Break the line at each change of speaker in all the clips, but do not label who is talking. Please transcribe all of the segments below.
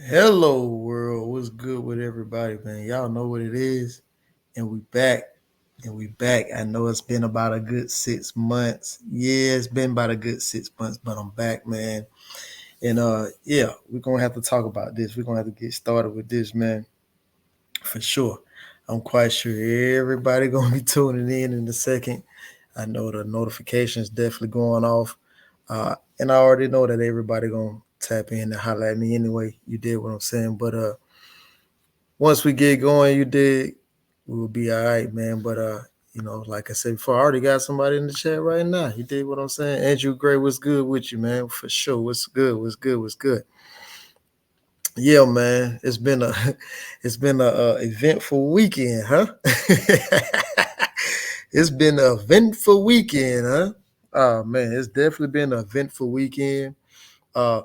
Hello, world. What's good with everybody, man? Y'all know what it is, and we back, and we back. I know it's been about a good 6 months. Yeah, it's been about a good 6 months, but I'm back, man. And yeah, we're gonna have to talk about this. We're gonna have to get started with this, man, for sure. I'm quite sure everybody gonna be tuning in a second. I know the notifications definitely going off, and I already know that everybody gonna tap in and holler at me anyway. You did what I'm saying, but once we get going, you did, we will be all right, man. But like I said before, I already got somebody in the chat right now. You did what I'm saying. Andrew Gray, what's good with you, man? For sure. What's good? What's good? What's good? Yeah, man. It's been a it's been a eventful weekend, huh? It's been an eventful weekend, huh? Oh man, it's definitely been an eventful weekend. Uh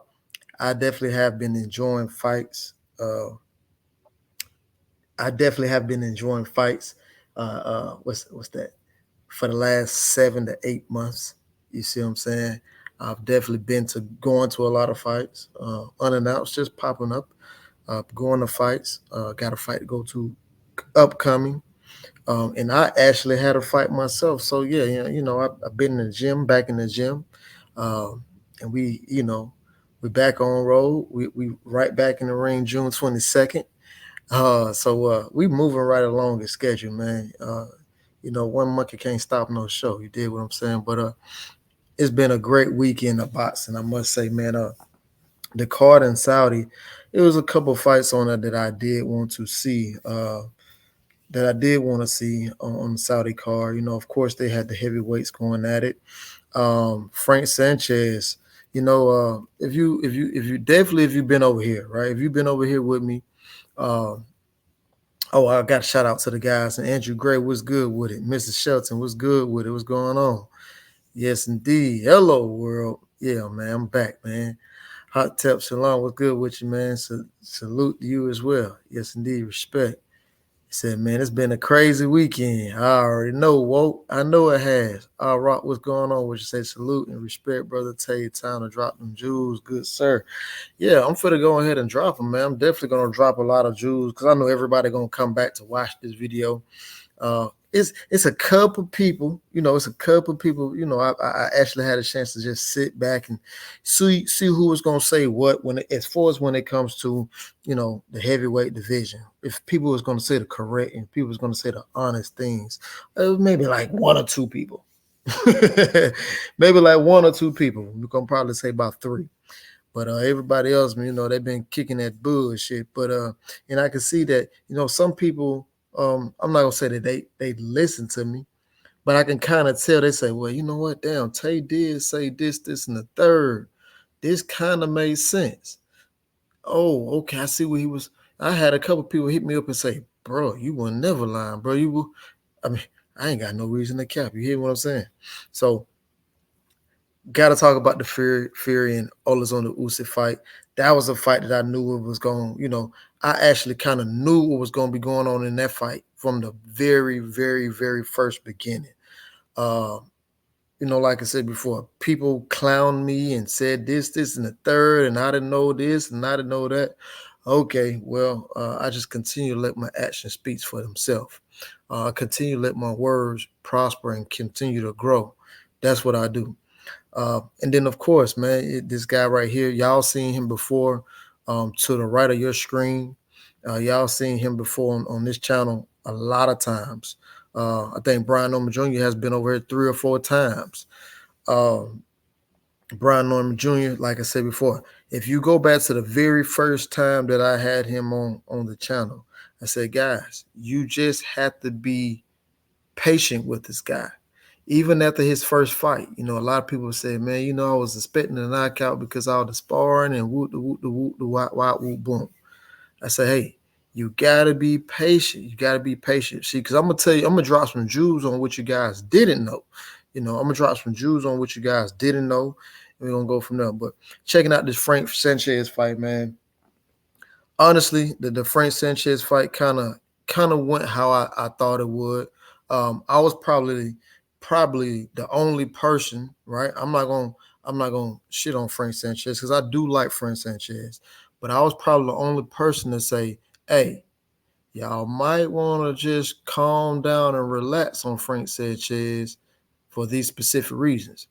I definitely have been enjoying fights. I definitely have been enjoying fights. What's that? For the last 7 to 8 months. You see what I'm saying? I've definitely been to going to a lot of fights, unannounced, just popping up, going to fights. Got a fight to go to upcoming, and I actually had a fight myself. So yeah, I've been in the gym, back in the gym, and we back on road. We right back in the ring June 22nd. So we moving right along the schedule, man. One monkey can't stop no show. You did what I'm saying, but it's been a great weekend of boxing. I must say, man. The card in Saudi, it was a couple fights on it that I did want to see. That I did want to see on the Saudi card. Of course, they had the heavyweights going at it. Frank Sanchez. If you've been over here, right? If you've been over here with me. Um, Oh, I got a shout out to the guys. And Andrew Gray was good with it. Mrs. Shelton was good with it. What's going on? Yes, indeed. Hello, world. Yeah, man, I'm back, man. Hot Tep Shalom was good with you, man. Salute to you as well. Yes, indeed. Respect. He said, man, it's been a crazy weekend. I already know, Walt. I know it has. Rock, what's going on? Would you say salute and respect, brother? Tell you time to drop them jewels. Good, sir. Yeah, I'm finna go ahead and drop them, man. I'm definitely gonna drop a lot of jewels because I know everybody gonna come back to watch this video. It's a couple people, it's a couple people. I actually had a chance to just sit back and see who was gonna say what as far as when it comes to the heavyweight division. If people was gonna say the correct and people was gonna say the honest things, maybe like one or two people. Maybe like one or two people. We're gonna probably say about three. But everybody else, they've been kicking that bullshit. But and I can see that, some people, I'm not gonna say that they listen to me, but I can kind of tell they say, well, you know what, damn, Tay did say this, and the third. This kind of made sense. Oh, okay, I see what he was. I had a couple people hit me up and say, bro, you were never lying, bro. I mean, I ain't got no reason to cap. You hear what I'm saying? So got to talk about the Fury and Oleksandr Usyk fight. That was a fight that I knew it was going. I actually kind of knew what was going to be going on in that fight from the very, very, very first beginning. Uh, like I said before, people clowned me and said this, and the third, and I didn't know this, and I didn't know that. Okay, well, I just continue to let my actions speak for themselves. I continue to let my words prosper and continue to grow. That's what I do. And then, of course, man, this guy right here, y'all seen him before to the right of your screen. Y'all seen him before on this channel a lot of times. I think Brian Norman Jr. has been over here 3 or 4 times. Um, Brian Norman Jr., like I said before, if you go back to the very first time that I had him on the channel, I said, guys, you just have to be patient with this guy. Even after his first fight, a lot of people say, man, I was expecting a knockout because all the sparring and whoop, the whoop, boom. I say, hey, you gotta be patient. You gotta be patient. See, because I'm gonna tell you, I'm gonna drop some jewels on what you guys didn't know. I'm gonna drop some jewels on what you guys didn't know. And we're gonna go from there. But checking out this Frank Sanchez fight, man. Honestly, the Frank Sanchez fight kind of went how I thought it would. I was probably the only person, right? I'm not gonna shit on Frank Sanchez because I do like Frank Sanchez, but I was probably the only person to say, hey, y'all might want to just calm down and relax on Frank Sanchez for these specific reasons.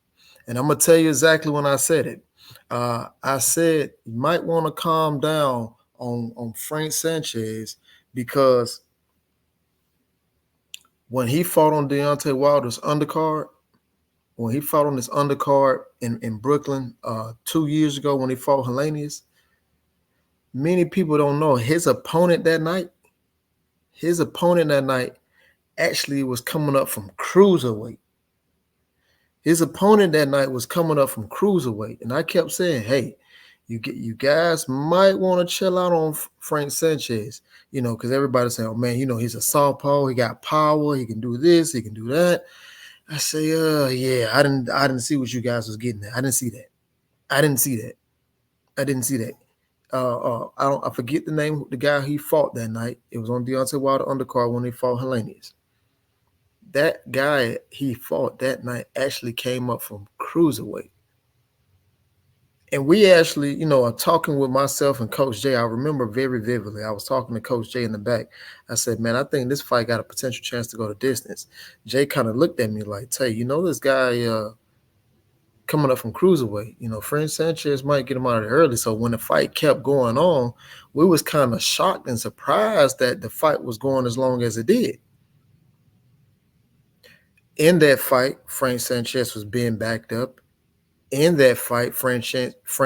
And I'm going to tell you exactly when I said it. I said you might want to calm down on Frank Sanchez because when he fought on Deontay Wilder's undercard, when he fought on this undercard in Brooklyn 2 years ago when he fought Helenius, many people don't know his opponent that night actually was coming up from cruiserweight. His opponent that night was coming up from cruiserweight. And I kept saying, hey, you guys might want to chill out on Frank Sanchez, because everybody's saying, oh man, he's a southpaw, he got power, he can do this, he can do that. I say, yeah, I didn't see what you guys was getting at. I didn't see that. I didn't see that. I forget the name of the guy he fought that night. It was on Deontay Wilder undercard when he fought Helenius. That guy he fought that night actually came up from cruiserweight. And we actually, are talking with myself and Coach Jay. I remember very vividly. I was talking to Coach Jay in the back. I said, man, I think this fight got a potential chance to go to distance. Jay kind of looked at me like, Tay, this guy coming up from cruiserweight. Frank Sanchez might get him out of there early. So when the fight kept going on, we was kind of shocked and surprised that the fight was going as long as it did. In that fight, Frank Sanchez was being backed up. In that fight, Frank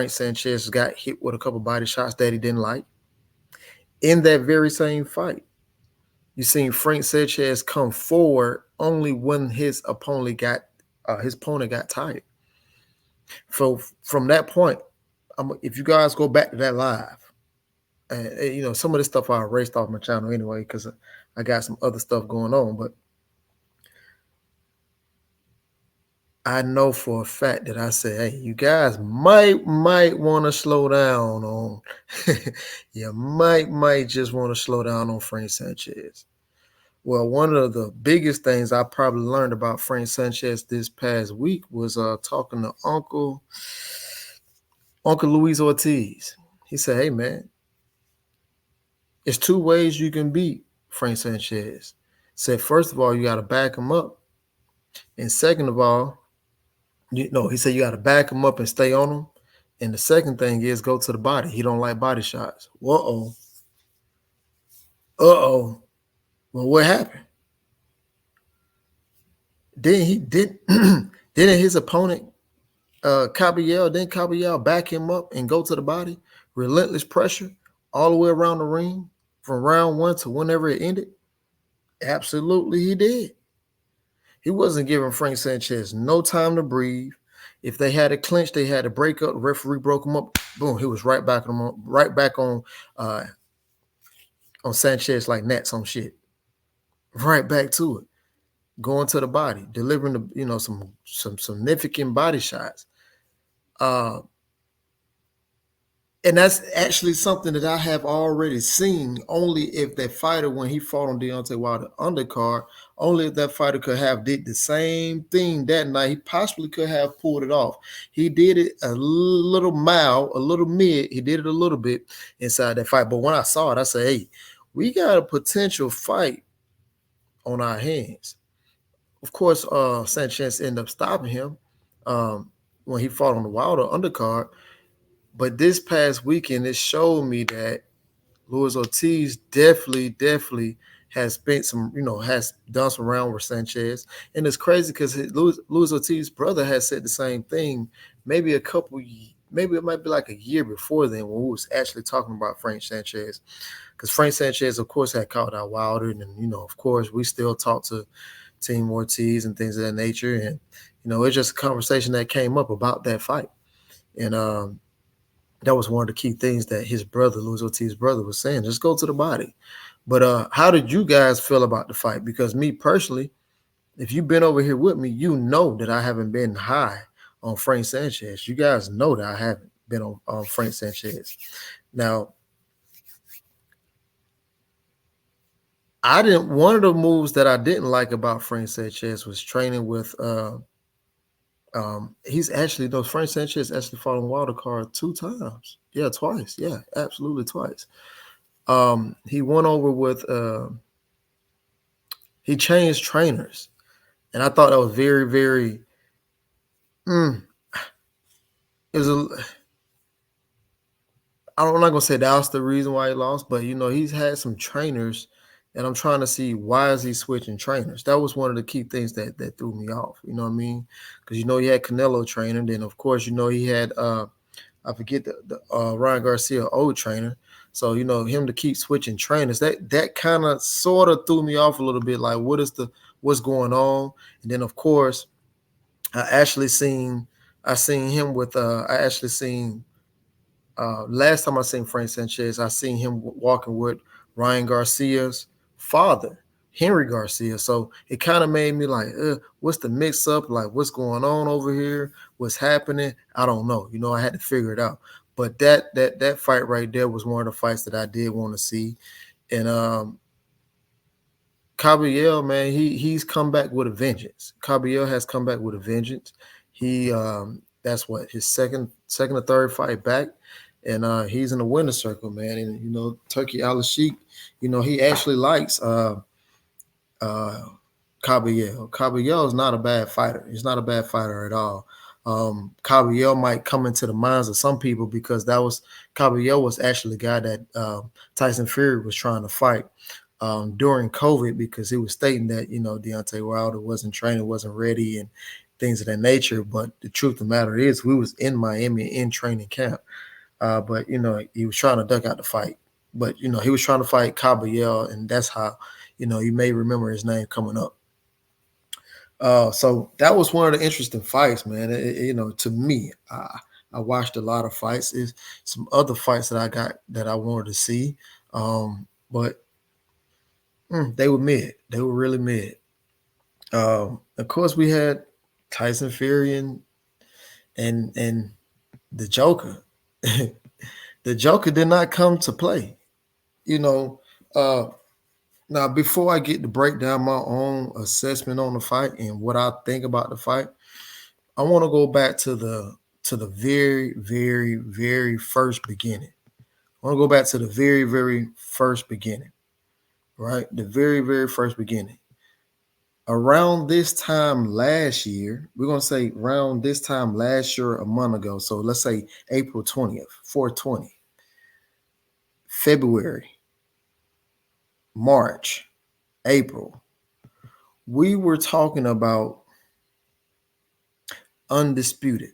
Sanchez got hit with a couple body shots that he didn't like. In that very same fight, you seen Frank Sanchez come forward only when his opponent got tired. So from that point, if you guys go back to that live, and some of this stuff I erased off my channel anyway because I got some other stuff going on, but I know for a fact that I said, hey, you guys might want to slow down on, you might just want to slow down on Frank Sanchez. Well, one of the biggest things I probably learned about Frank Sanchez this past week was talking to Uncle Luis Ortiz. He said, hey, man, it's two ways you can beat Frank Sanchez. Said, first of all, you got to back him up. And second of all, he said you got to back him up and stay on him. And the second thing is go to the body. He don't like body shots. Uh-oh. Well, what happened? Didn't his opponent, Caballero back him up and go to the body? Relentless pressure all the way around the ring from round one to whenever it ended? Absolutely, he did. He wasn't giving Frank Sanchez no time to breathe. If they had a clinch, they had to break up. The referee broke him up. Boom, he was right back on Sanchez like Nats on shit. Right back to it. Going to the body, delivering some significant body shots. And that's actually something that I have already seen. Only if that fighter, when he fought on Deontay Wilder undercard, only if that fighter could have did the same thing that night, he possibly could have pulled it off. He did it a little mild, a little mid. He did it a little bit inside that fight. But when I saw it, I said, hey, we got a potential fight on our hands. Of course, Sanchez ended up stopping him when he fought on the Wilder undercard. But this past weekend, it showed me that Luis Ortiz definitely has spent has done some round with Sanchez. And it's crazy because Luis Ortiz's brother has said the same thing maybe it might be like a year before then when we was actually talking about Frank Sanchez. Because Frank Sanchez, of course, had called out Wilder. And, of course, we still talk to Team Ortiz and things of that nature. And, it's just a conversation that came up about that fight. And that was one of the key things that his brother, Luis Ortiz's brother, was saying. Just go to the body. But how did you guys feel about the fight? Because me personally, if you've been over here with me, you know that I haven't been high on Frank Sanchez. You guys know that I haven't been on Frank Sanchez. Now, one of the moves that I didn't like about Frank Sanchez was training with He's actually though Frank Sanchez actually fought on wild card 2 times. Yeah, twice. Yeah, absolutely twice. He went over with he changed trainers, and I thought that was very, very. Mm, it was a. I'm not gonna say that was the reason why he lost, but he's had some trainers, and I'm trying to see why is he switching trainers. That was one of the key things that threw me off. You know what I mean? Because he had Canelo training, then of course he had I forget the Ryan Garcia old trainer. So him to keep switching trainers, that kind of sort of threw me off a little bit. Like what's going on? And then of course I seen him with I actually seen last time I seen Frank Sanchez, I seen him walking with Ryan Garcia's father, Henry Garcia. So it kind of made me like, what's the mix up? Like, what's going on over here? What's happening? I don't know. I had to figure it out. But that fight right there was one of the fights that I did want to see. And Caballero, man, he's come back with a vengeance. Caballero has come back with a vengeance. He that's what his second or third fight back, and he's in the winner's circle, man. And Turkey Al-Sheikh, he actually likes uh Caballero. Caballero is not a bad fighter. He's not a bad fighter at all. Caballero might come into the minds of some people because Caballero was actually the guy that Tyson Fury was trying to fight during COVID because he was stating that Deontay Wilder wasn't training, wasn't ready, and things of that nature. But the truth of the matter is, we was in Miami in training camp, but he was trying to duck out the fight. But he was trying to fight Caballero, and that's how you may remember his name coming up. So that was one of the interesting fights, man. To me, I watched a lot of fights. Is some other fights that I got that I wanted to see, but they were mid. They were really mid. Of course, we had Tyson Fury and the Joker. The Joker did not come to play. You know, uh, Now before I get to break down my own assessment on the fight and what I think about the fight, I want to go back to the very, very, very first beginning. I want to go back to the very, very first beginning, right? The very, very first beginning. Around this time last year, we're going to say around this time last year, a month ago. So let's say April 20th, 420, February, March, April. We were talking about undisputed.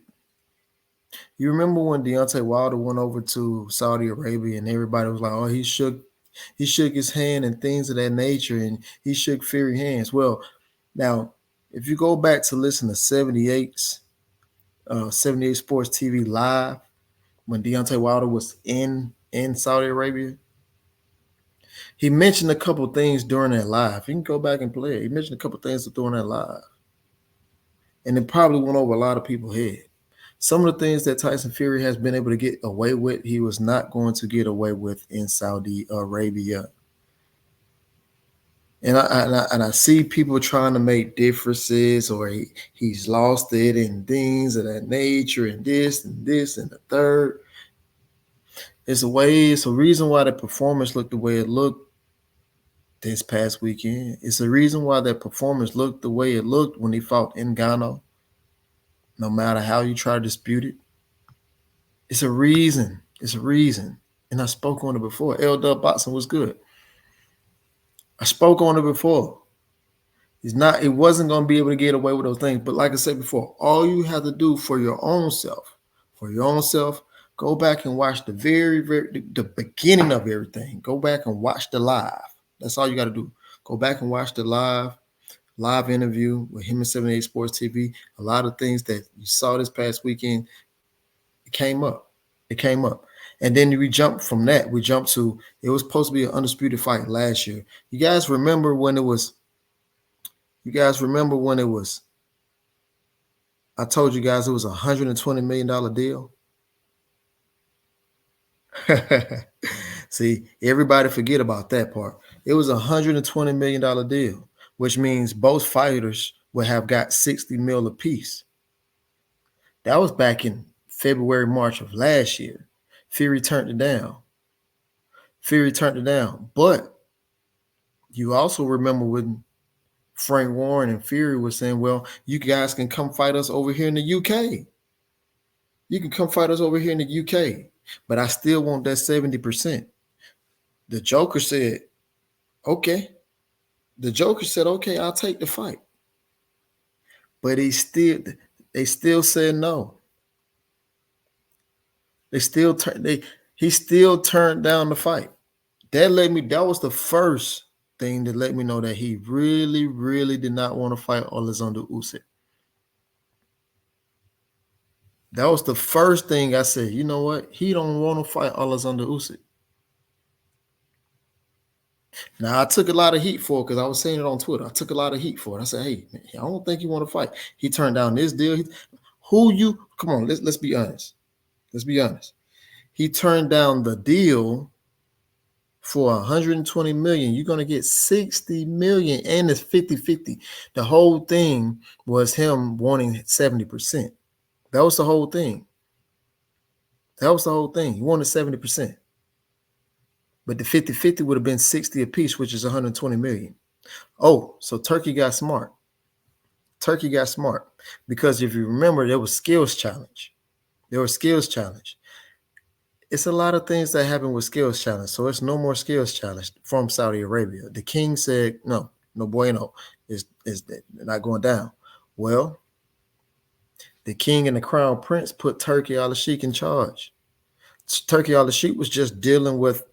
You remember when Deontay Wilder went over to Saudi Arabia and everybody was like, oh, he shook his hand and things of that nature, and he shook Fury hands. Well, now, if you go back to listen to 78 Sports TV Live, when Deontay Wilder was in Saudi Arabia, he mentioned a couple things during that live. You can go back and play it. He mentioned a couple things during that live. And it probably went over a lot of people's head. Some of the things that Tyson Fury has been able to get away with, he was not going to get away with in Saudi Arabia. And I see people trying to make differences, or he's lost it and things of that nature, and this and the third. It's a reason why the performance looked the way it looked this past weekend. It's a reason why that performance looked the way it looked when he fought Ngannou. No matter how you try to dispute it, it's a reason. It's a reason. And I spoke on it before. LW boxing was good. I spoke on it before. It wasn't going to be able to get away with those things. But like I said before, all you have to do for your own self, go back and watch the the beginning of everything. Go back and watch the live. That's all you got to do. Go back and watch the live interview with him and 78 Sports TV. A lot of things that you saw this past weekend, it came up. It came up. And then we jumped from that. We jumped to, it was supposed to be an undisputed fight last year. You guys remember when it was, I told you guys it was a $120 million deal. See, everybody forget about that part. It was a $120 million deal, which means both fighters would have got 60 mil apiece. That was back in February, March of last year. Fury turned it down. Fury turned it down. But you also remember when Frank Warren and Fury were saying, well, you guys can come fight us over here in the UK. You can come fight us over here in the UK. But I still want that 70%. The Joker said, okay. The Joker said, okay, I'll take the fight. But they still said no. He still turned down the fight. That was the first thing that let me know that he really, really did not want to fight Oleksandr Usyk. That was the first thing I said, you know what? He don't want to fight Oleksandr Usyk. Now, I took a lot of heat for it because I was saying it on Twitter. I took a lot of heat for it. I said, hey, man, I don't think you want to fight. He turned down this deal. Come on, let's be honest. Let's be honest. He turned down the deal for 120 million. You're going to get 60 million and it's 50-50. The whole thing was him wanting 70%. That was the whole thing. That was the whole thing. He wanted 70%. But the 50-50 would have been 60 apiece, which is 120 million. Oh, so Turkey got smart. Turkey got smart. Because if you remember, there was skills challenge. There was skills challenge. It's a lot of things that happen with skills challenge. So it's no more skills challenge from Saudi Arabia. The king said, no bueno, is not going down. Well, the king and the crown prince put Turkey al-Sheikh in charge. Turkey al-Sheikh was just dealing with,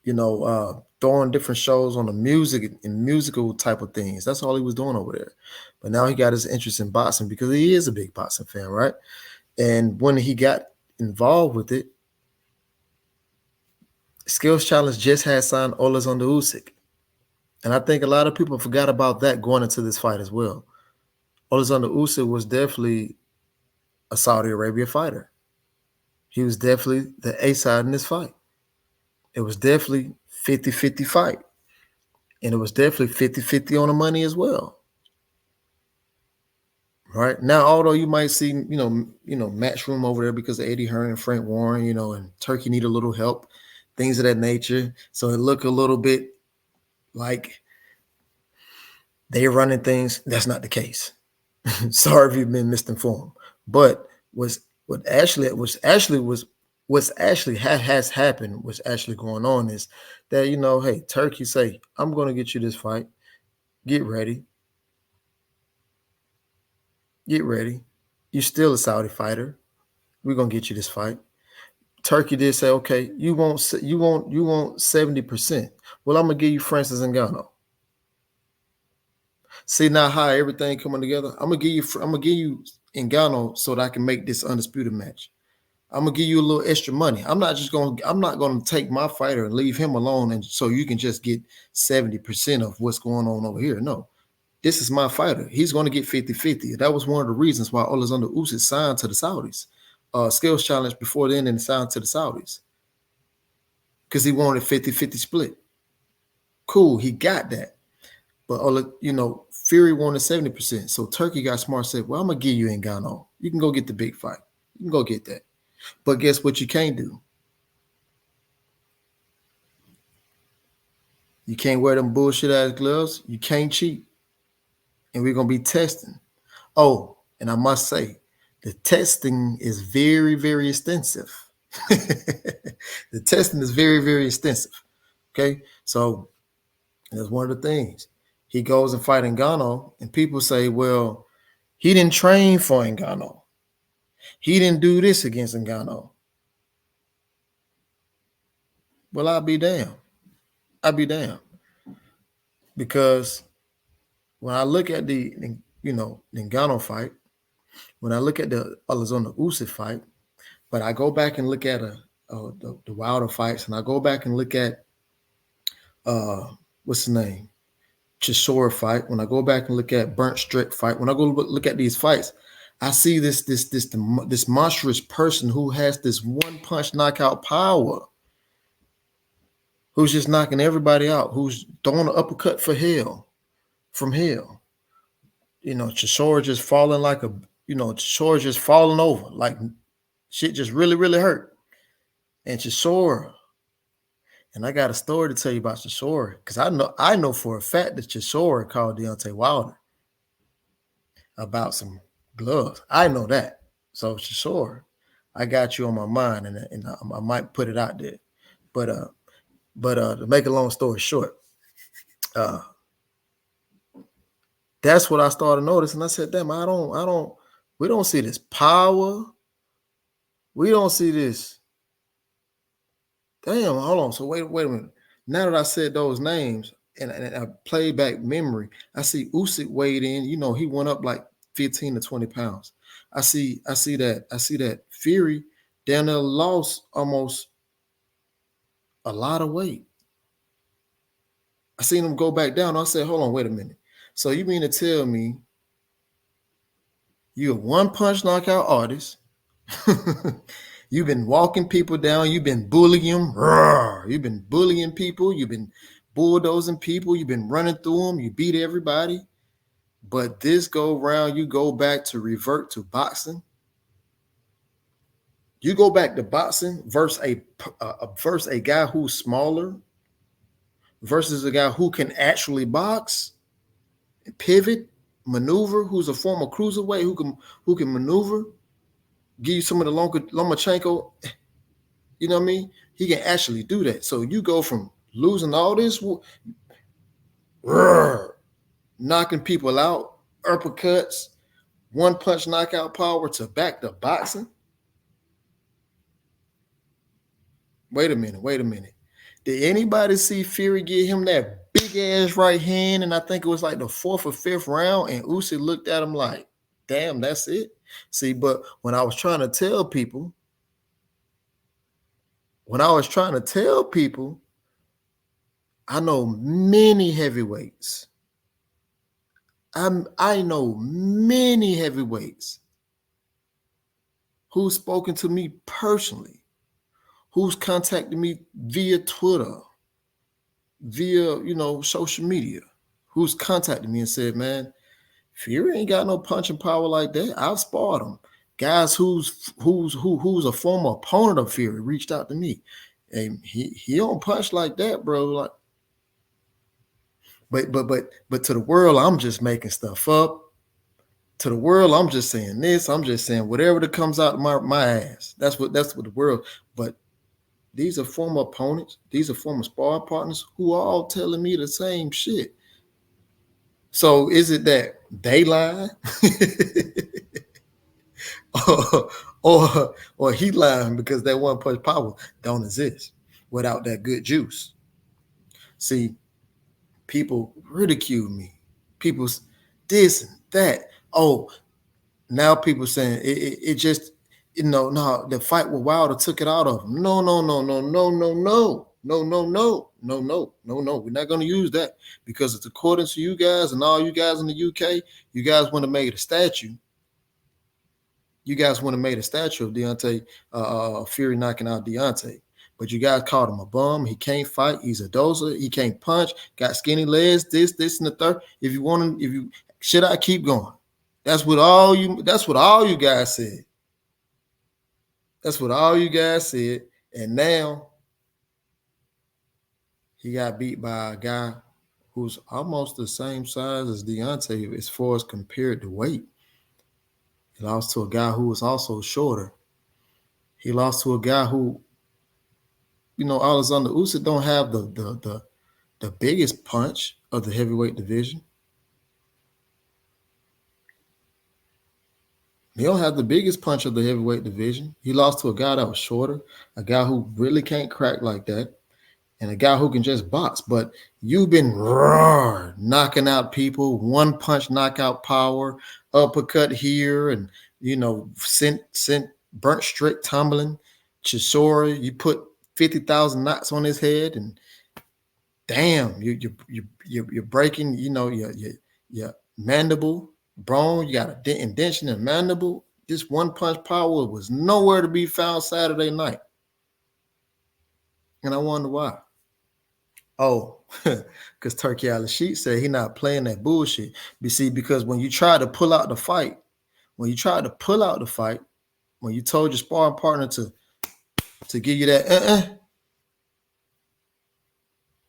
throwing different shows on the music and musical type of things. That's all he was doing over there. But now he got his interest in boxing because he is a big boxing fan, right? And when he got involved with it, Skills Challenge just had signed Oleksandr Usyk. And I think a lot of people forgot about that going into this fight as well. Oleksandr Usyk was definitely a Saudi Arabia fighter. He was definitely the A side in this fight. It was definitely 50-50 fight. And it was definitely 50-50 on the money as well. Right now, although you might see, Matchroom over there because of Eddie Hearn and Frank Warren, and Turkey need a little help, things of that nature. So it looked a little bit like they're running things. That's not the case. Sorry if you've been misinformed. But what's actually has happened, what's actually going on is that, hey, Turkey say, I'm going to get you this fight. Get ready. Get ready. You're still a Saudi fighter. We're going to get you this fight. Turkey did say, okay, you want 70%. Well, I'm going to give you Francis Ngannou. See now how everything coming together. I'm gonna give you Ngannou so that I can make this undisputed match. I'm gonna give you a little extra money. I'm not gonna take my fighter and leave him alone and so you can just get 70% of what's going on over here. No, this is my fighter. He's gonna get 50-50. That was one of the reasons why Oleksandr Usyk signed to the Saudis. Skills Challenge before then and signed to the Saudis. Because he wanted 50-50 split. Cool, he got that. But Fury wanted 70%. So Turkey got smart, said, well, I'm going to give you Ngannou. You can go get the big fight. You can go get that. But guess what you can't do? You can't wear them bullshit ass gloves. You can't cheat. And we're going to be testing. Oh, and I must say, the testing is very, very extensive. The testing is very, very extensive. Okay? So that's one of the things. He goes and fight Ngannou, and people say, well, he didn't train for Ngannou. He didn't do this against Ngannou. Well, I'll be damned. Because when I look at the Ngannou fight, when I look at the Oleksandr Usyk fight, but I go back and look at the Wilder fights, and I go back and look at what's his name? Chisora fight, when I go back and look at Burnt Strick fight, when I go look at these fights, I see this monstrous person who has this one punch knockout power, who's just knocking everybody out, who's throwing an uppercut from hell. Chisora just falling like Chisora just falling over, like shit just really, really hurt. And Chisora, and I got a story to tell you about Chisora, because I know for a fact that Chisora called Deontay Wilder about some gloves. I know that. So Chisora, I got you on my mind, and I might put it out there. But to make a long story short, that's what I started noticing. I said, damn, we don't see this power. We don't see this. Damn, hold on. So wait a minute. Now that I said those names and I played back memory, I see Usyk weighed in. He went up like 15 to 20 pounds. I see that Fury down there lost almost a lot of weight. I seen him go back down. I said, hold on, wait a minute. So you mean to tell me you're a one-punch knockout artist? You've been walking people down. You've been bullying them. You've been bullying people. You've been bulldozing people. You've been running through them. You beat everybody. But this go round, you go back to revert to boxing. You go back to boxing versus a guy who's smaller versus a guy who can actually box, pivot, maneuver, who's a former cruiserweight, who can maneuver, give you some of the Lomachenko. You know what I mean? He can actually do that. So you go from losing all this, knocking people out, uppercuts, one-punch knockout power, to back to boxing. Wait a minute. Did anybody see Fury get him that big-ass right hand? And I think it was like the 4th or 5th round, and Usyk looked at him like, damn, that's it? See, but when I was trying to tell people, I know many heavyweights. I know many heavyweights who's spoken to me personally, who's contacted me via Twitter, via, social media, who's contacted me and said, man, Fury ain't got no punching power like that. I've sparred him. Guys who's a former opponent of Fury reached out to me. And he don't punch like that, bro. Like, but to the world, I'm just making stuff up. To the world, I'm just saying this. I'm just saying whatever that comes out of my ass. That's what the world. But these are former opponents. These are former sparring partners who are all telling me the same shit. So is it that they lie, or he lying because that one punch power don't exist without that good juice? See, people ridicule me. People this and that. Oh, now people saying it just, no, the fight with Wilder took it out of him. No. We're not going to use that, because it's according to you guys and all you guys in the UK, you guys want to make a statue. You guys want to make a statue of Deontay Fury knocking out Deontay. But you guys called him a bum. He can't fight. He's a dozer. He can't punch. Got skinny legs. This, and the third. Should I keep going? That's what all you guys said. That's what all you guys said. And now he got beat by a guy who's almost the same size as Deontay as far as compared to weight. He lost to a guy who was also shorter. He lost to a guy who, Oleksandr Usyk don't have the biggest punch of the heavyweight division. He don't have the biggest punch of the heavyweight division. He lost to a guy that was shorter, a guy who really can't crack like that, and a guy who can just box. But you've been knocking out people, one punch knockout power, uppercut here, and sent burnt straight tumbling. Chisora, you put 50,000 knots on his head, and damn, you're breaking, your mandible bone. You got a indentation in mandible. This one punch power was nowhere to be found Saturday night, and I wonder why. Oh, because Turkey Al-Sheikh said he not playing that bullshit. You see, because when you try to pull out the fight When you tried to pull out the fight, when you told your sparring partner to give you that,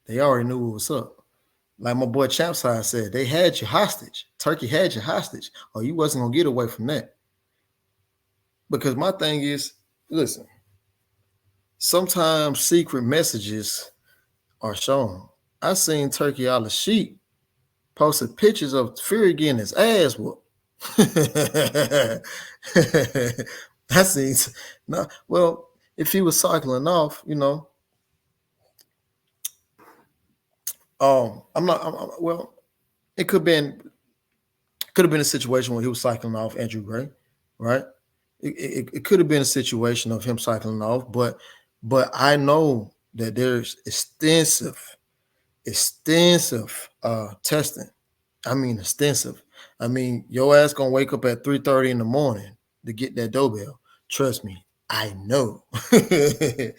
they already knew what was up. Like my boy Champside said, they had you hostage. Turkey had you hostage, or you wasn't gonna get away from that. Because my thing is, listen, sometimes secret messages are shown. I seen Turkey out of sheep posted pictures of Fury getting his ass whooped. I seen no. Well, if he was cycling off, well, it could have been a situation where he was cycling off Andrew Gray, right? It could have been a situation of him cycling off, but I know that there's extensive testing. I mean, extensive. I mean, your ass gonna wake up at 3:30 in the morning to get that doorbell. Trust me, I know. Hey,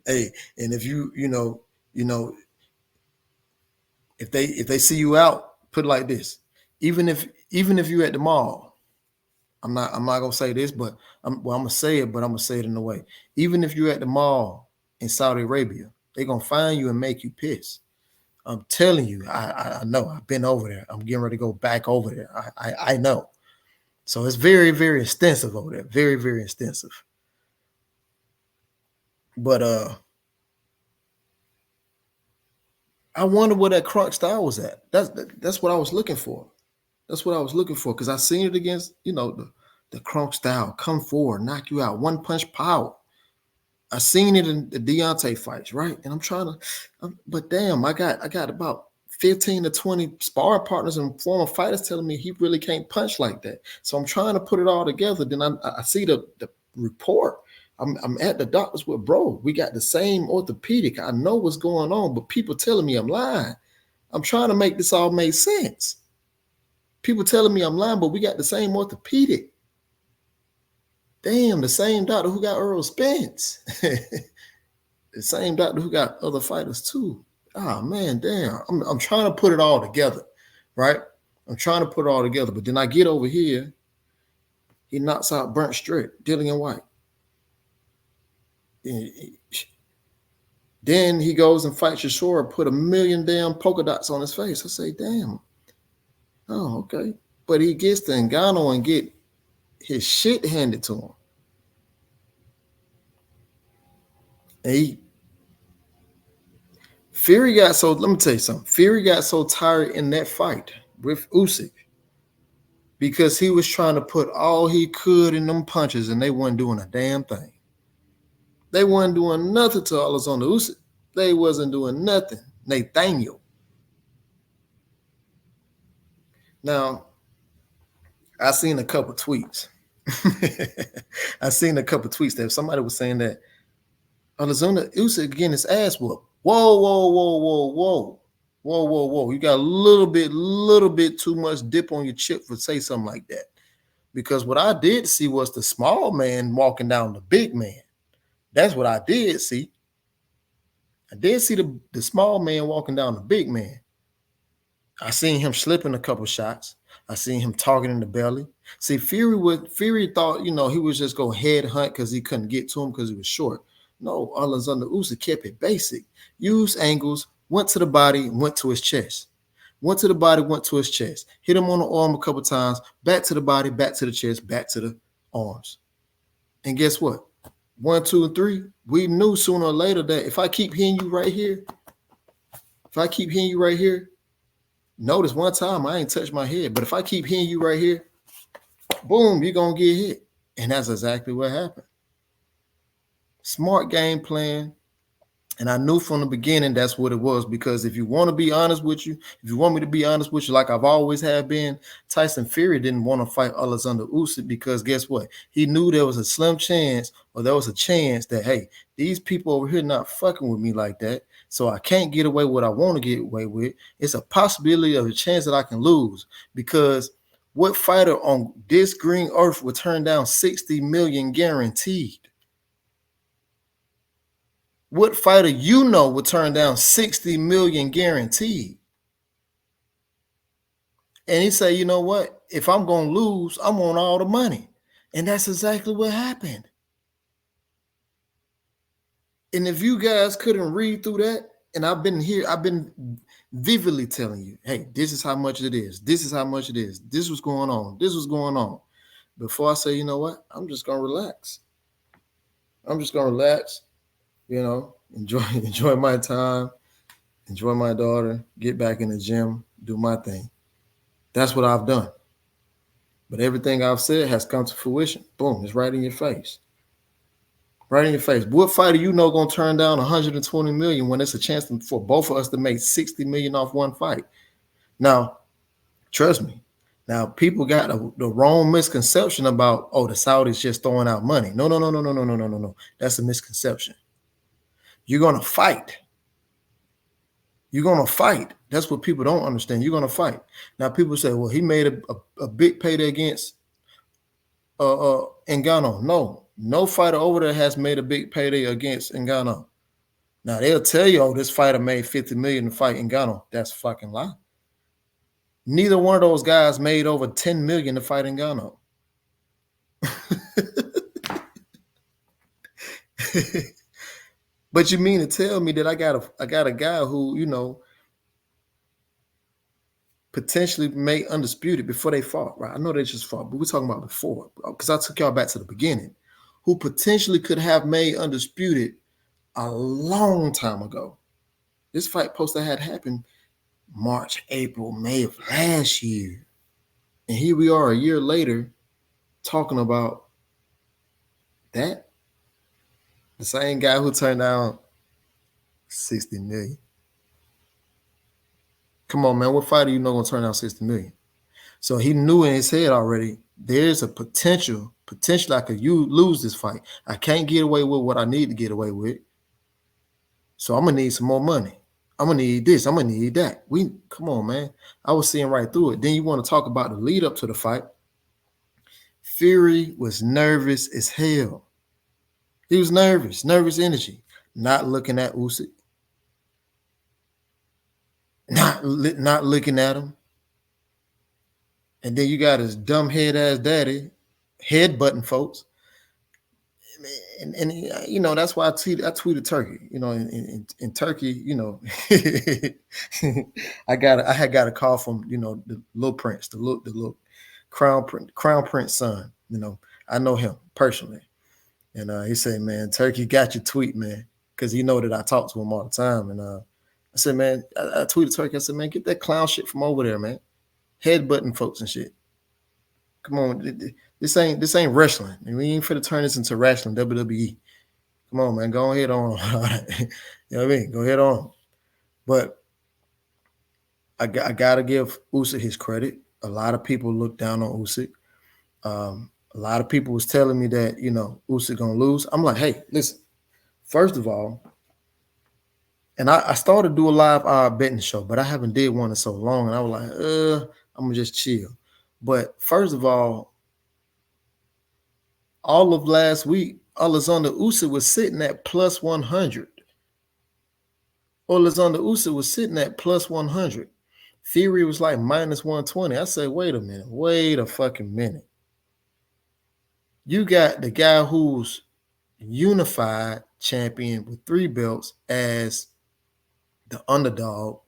and if if they see you out, put it like this. Even if you're at the mall, I'm not gonna say this, but I'm gonna say it, but I'm gonna say it in a way. Even if you're at the mall in Saudi Arabia, they're gonna find you and make you piss. I'm telling you, I know. I've been over there. I'm getting ready to go back over there. I know. So it's very, very extensive over there. Very, very extensive. But I wonder where that crunk style was at. That's what I was looking for. That's what I was looking for because I seen it against the crunk style. Come forward, knock you out, one punch power. I seen it in the Deontay fights, right? And I'm trying to, but damn, I got about 15 to 20 sparring partners and former fighters telling me he really can't punch like that. So I'm trying to put it all together. Then I see the report. I'm at the doctor's with bro. We got the same orthopedic. I know what's going on, but people telling me I'm lying. I'm trying to make this all make sense. People telling me I'm lying, but we got the same orthopedic. Damn, the same doctor who got Earl Spence. The same doctor who got other fighters too. Oh man, damn. I'm trying to put it all together, right? I'm trying to put it all together. But then I get over here, he knocks out Burnt Strick, Dillian White. Then he goes and fights Chisora, put 1,000,000 damn polka dots on his face. I say, damn. Oh, okay. But he gets to Ngannou and get his shit handed to him. And Fury got so, let me tell you something. Fury got so tired in that fight with Usyk because he was trying to put all he could in them punches and they weren't doing a damn thing. They weren't doing nothing to Oleksandr Usyk. They wasn't doing nothing. Nathaniel. Now, I seen a couple tweets. I seen a couple tweets that somebody was saying that Oleksandr Usyk getting his ass whooped. Whoa, whoa, whoa, whoa, whoa. Whoa, whoa, whoa. You got a little bit too much dip on your chip for say something like that. Because what I did see was the small man walking down the big man. That's what I did see. I did see the small man walking down the big man. I seen him slipping a couple shots. I seen him talking in the belly. See, Fury thought, he was just going head hunt because he couldn't get to him because he was short. No, Oleksandr Usyk kept it basic. Used angles, went to the body, went to his chest. Went to the body, went to his chest. Hit him on the arm a couple times, back to the body, back to the chest, back to the arms. And guess what? 1, 2, and 3, we knew sooner or later that if I keep hitting you right here, notice one time I ain't touched my head, but if I keep hitting you right here, boom, you're going to get hit. And that's exactly what happened. Smart game plan. And I knew from the beginning that's what it was, because if you want to be honest with you, if you want me to be honest with you, like I've always have been, Tyson Fury didn't want to fight Oleksandr Usyk because guess what? He knew there was a slim chance, or there was a chance that, hey, these people over here not fucking with me like that, so I can't get away with what I want to get away with. It's a possibility of a chance that I can lose, because what fighter on this green earth would turn down 60 million guaranteed? What fighter would turn down 60 million guaranteed? And he say, you know what? if I'm going to lose, I'm on all the money. And that's exactly what happened. And if you guys couldn't read through that, and I've been vividly telling you, hey, this is how much it is. This is how much it is. This was going on. This was going on. Before I say, you know what, I'm just going to relax. I'm just going to relax, enjoy my time, enjoy my daughter, get back in the gym, do my thing. That's what I've done. But everything I've said has come to fruition. Boom, it's right in your face. Right in your face. What fighter going to turn down 120 million when it's a chance for both of us to make 60 million off one fight? Now, trust me. Now, people got the wrong misconception about, the Saudis just throwing out money. No. That's a misconception. You're going to fight. You're going to fight. That's what people don't understand. You're going to fight. Now, people say, well, he made a big payday against Ngannou. No fighter over there has made a big payday against Ngannou. Now, they'll tell you, this fighter made 50 million to fight Ngannou. That's a fucking lie. Neither one of those guys made over 10 million to fight Ngannou. But you mean to tell me that I got a guy who, potentially made undisputed before they fought, right? I know they just fought, but we're talking about before, because I took y'all back to the beginning, who potentially could have made undisputed a long time ago. This fight post that had happened March, April, May of last year. And here we are a year later talking about that. The same guy who turned down 60 million. Come on, man. What fighter you know going to turn down 60 million? So he knew in his head already, there's a potential I could lose this fight. I can't get away with what I need to get away with. So I'm going to need some more money. I'm going to need this. I'm going to need that. Come on, man. I was seeing right through it. Then you want to talk about the lead up to the fight. Fury was nervous as hell. He was nervous energy. Not looking at Usyk. Not looking at him. And then you got his dumb head ass daddy headbutting folks. And that's why I tweeted Turkey. In Turkey, I had got a call from the little prince, the little crown prince son. I know him personally, and he said, "Man, Turkey got your tweet, man," because he know that I talk to him all the time. And I said, "Man," I tweeted Turkey. I said, "Man, get that clown shit from over there, man. Headbutting folks and shit. Come on, this ain't wrestling. We ain't finna turn this into wrestling, WWE. Come on, man, go ahead on." You know what I mean? Go ahead on. But I gotta give Usyk his credit. A lot of people look down on Usyk. A lot of people was telling me that Usyk gonna lose. I'm like, hey, listen. First of all, and I started to do a live betting show, but I haven't did one in so long, and I was like, I'm gonna just chill. But first of all of last week, Oleksandr Usyk was sitting at plus 100. Oleksandr Usyk was sitting at plus 100. Fury was like minus 120. I said, wait a fucking minute. You got the guy who's unified champion with 3 belts as the underdog,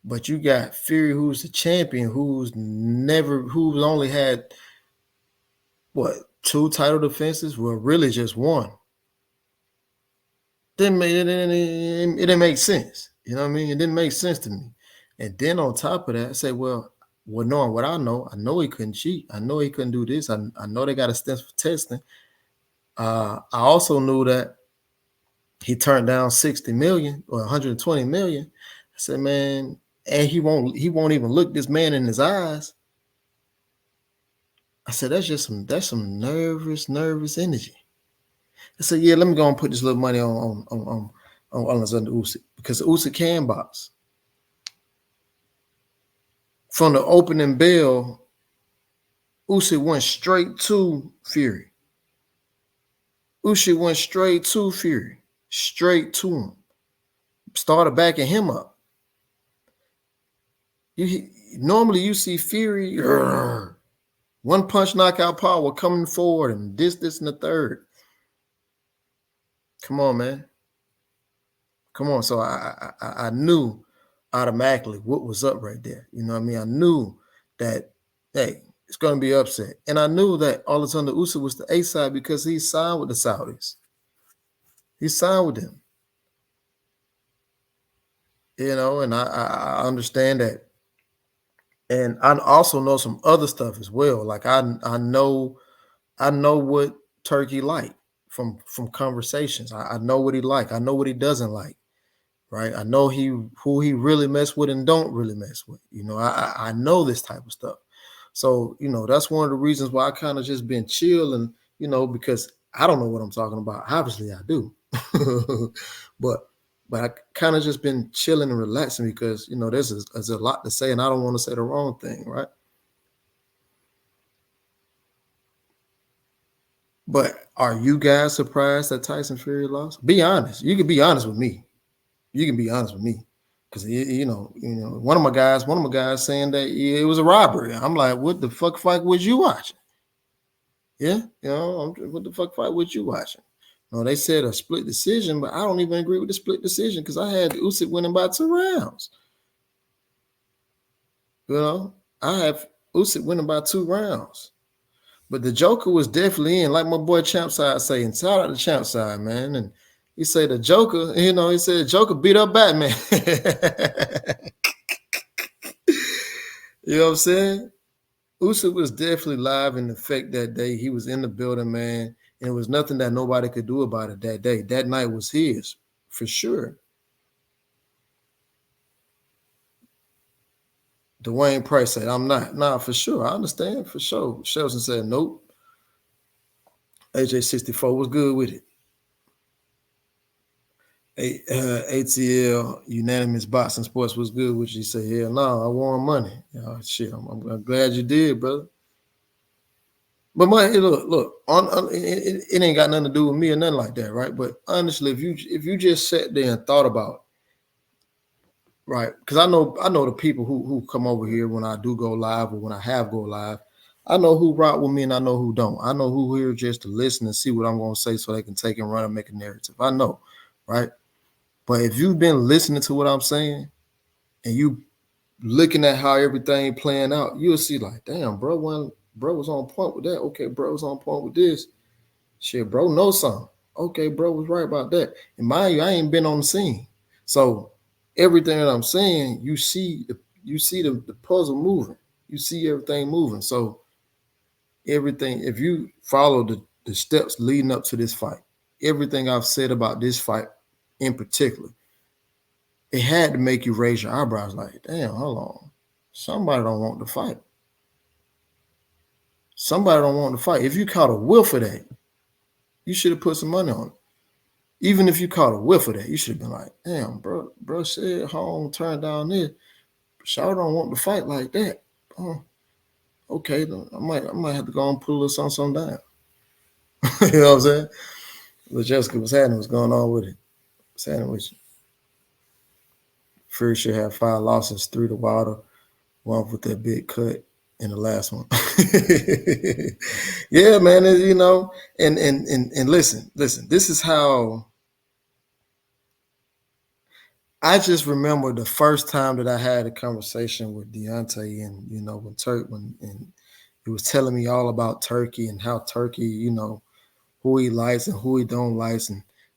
but you got Fury who's the champion who's only had 2 title defenses? Well, really just 1. It didn't make sense. You know what I mean? It didn't make sense to me. And then on top of that, I said, well, knowing what I know he couldn't cheat. I know he couldn't do this. I know they got a stint for testing. I also knew that he turned down 60 million or 120 million. I said, man, and he won't even look this man in his eyes. I said, that's some nervous energy. I said, yeah, let me go and put this little money on Oleksandr Usyk, because Usyk can box. From the opening bell, Usyk went straight to Fury. Usyk went straight to Fury. Straight to him. Started backing him up. Normally you see Fury, one punch knockout power coming forward and this, and the third. Come on, man. Come on. So I knew automatically what was up right there. You know what I mean? I knew that, hey, it's going to be upset. And I knew that Oleksandr Usyk was the A side because he signed with the Saudis. He signed with them. You know, and I understand that. And I also know some other stuff as well. Like I know what Turkey like from conversations. I know what he like. I know what he doesn't like. Right. I know who he really mess with and don't really mess with. You know, I know this type of stuff. So, you know, that's one of the reasons why I kind of just been chill and, you know, because I don't know what I'm talking about. Obviously I do. but I kind of just been chilling and relaxing because, you know, there's a lot to say and I don't want to say the wrong thing, right? But are you guys surprised that Tyson Fury lost? Be honest. You can be honest with me. You can be honest with me. Because one of my guys saying that it was a robbery. I'm like, what the fuck fight was you watching? Yeah, what the fuck fight was you watching? No, they said a split decision, but I don't even agree with the split decision because I had Usyk winning by 2 rounds. You know, I have Usyk winning by 2 rounds. But the Joker was definitely in, like my boy Champside saying, shout out to Champside, man. And he said the Joker, he said Joker beat up Batman. You know what I'm saying? Usyk was definitely live in the fact that day. He was in the building, man. And it was nothing that nobody could do about it that day. That night was his, for sure. Dwayne Price said, I'm not. Nah, for sure. I understand, for sure. Shelton said, nope. AJ64 was good with it. ATL Unanimous Boxing Sports was good, which he said, hell no, I won money. Shit, I'm glad you did, brother. But look, it ain't got nothing to do with me or nothing like that, right? But honestly, if you just sat there and thought about it, right? Because I know the people who come over here when I do go live or when I have go live. I know who rock with me and I know who don't. I know who here just to listen and see what I'm going to say so they can take and run and make a narrative. I know, right? But if you've been listening to what I'm saying and you looking at how everything playing out, you'll see like, damn, bro was on point with that. Okay, bro was on point with this. Shit, bro knows something. Okay, bro was right about that. And mind you, I ain't been on the scene. So everything that I'm saying, you see the puzzle moving. You see everything moving. So everything, if you follow the steps leading up to this fight, everything I've said about this fight in particular, it had to make you raise your eyebrows like, damn, hold on. Somebody don't want to fight. Somebody don't want to fight. If you caught a whiff of that, you should have put some money on it. Even if you caught a whiff of that, you should have been like, damn, bro said home, turn down this. Shaw don't want to fight like that. Oh, okay, I might have to go and pull a little something down. You know what I'm saying? But Jessica, what's happening? What's going on with it? What's happening with you? Fury should have 5 losses, 3 to Wilder, 1 with that big cut in the last one. Yeah, man, and listen, this is how I just remember the first time that I had a conversation with Deontay, and when he was telling me all about Turkey and how Turkey, who he likes and who he don't like,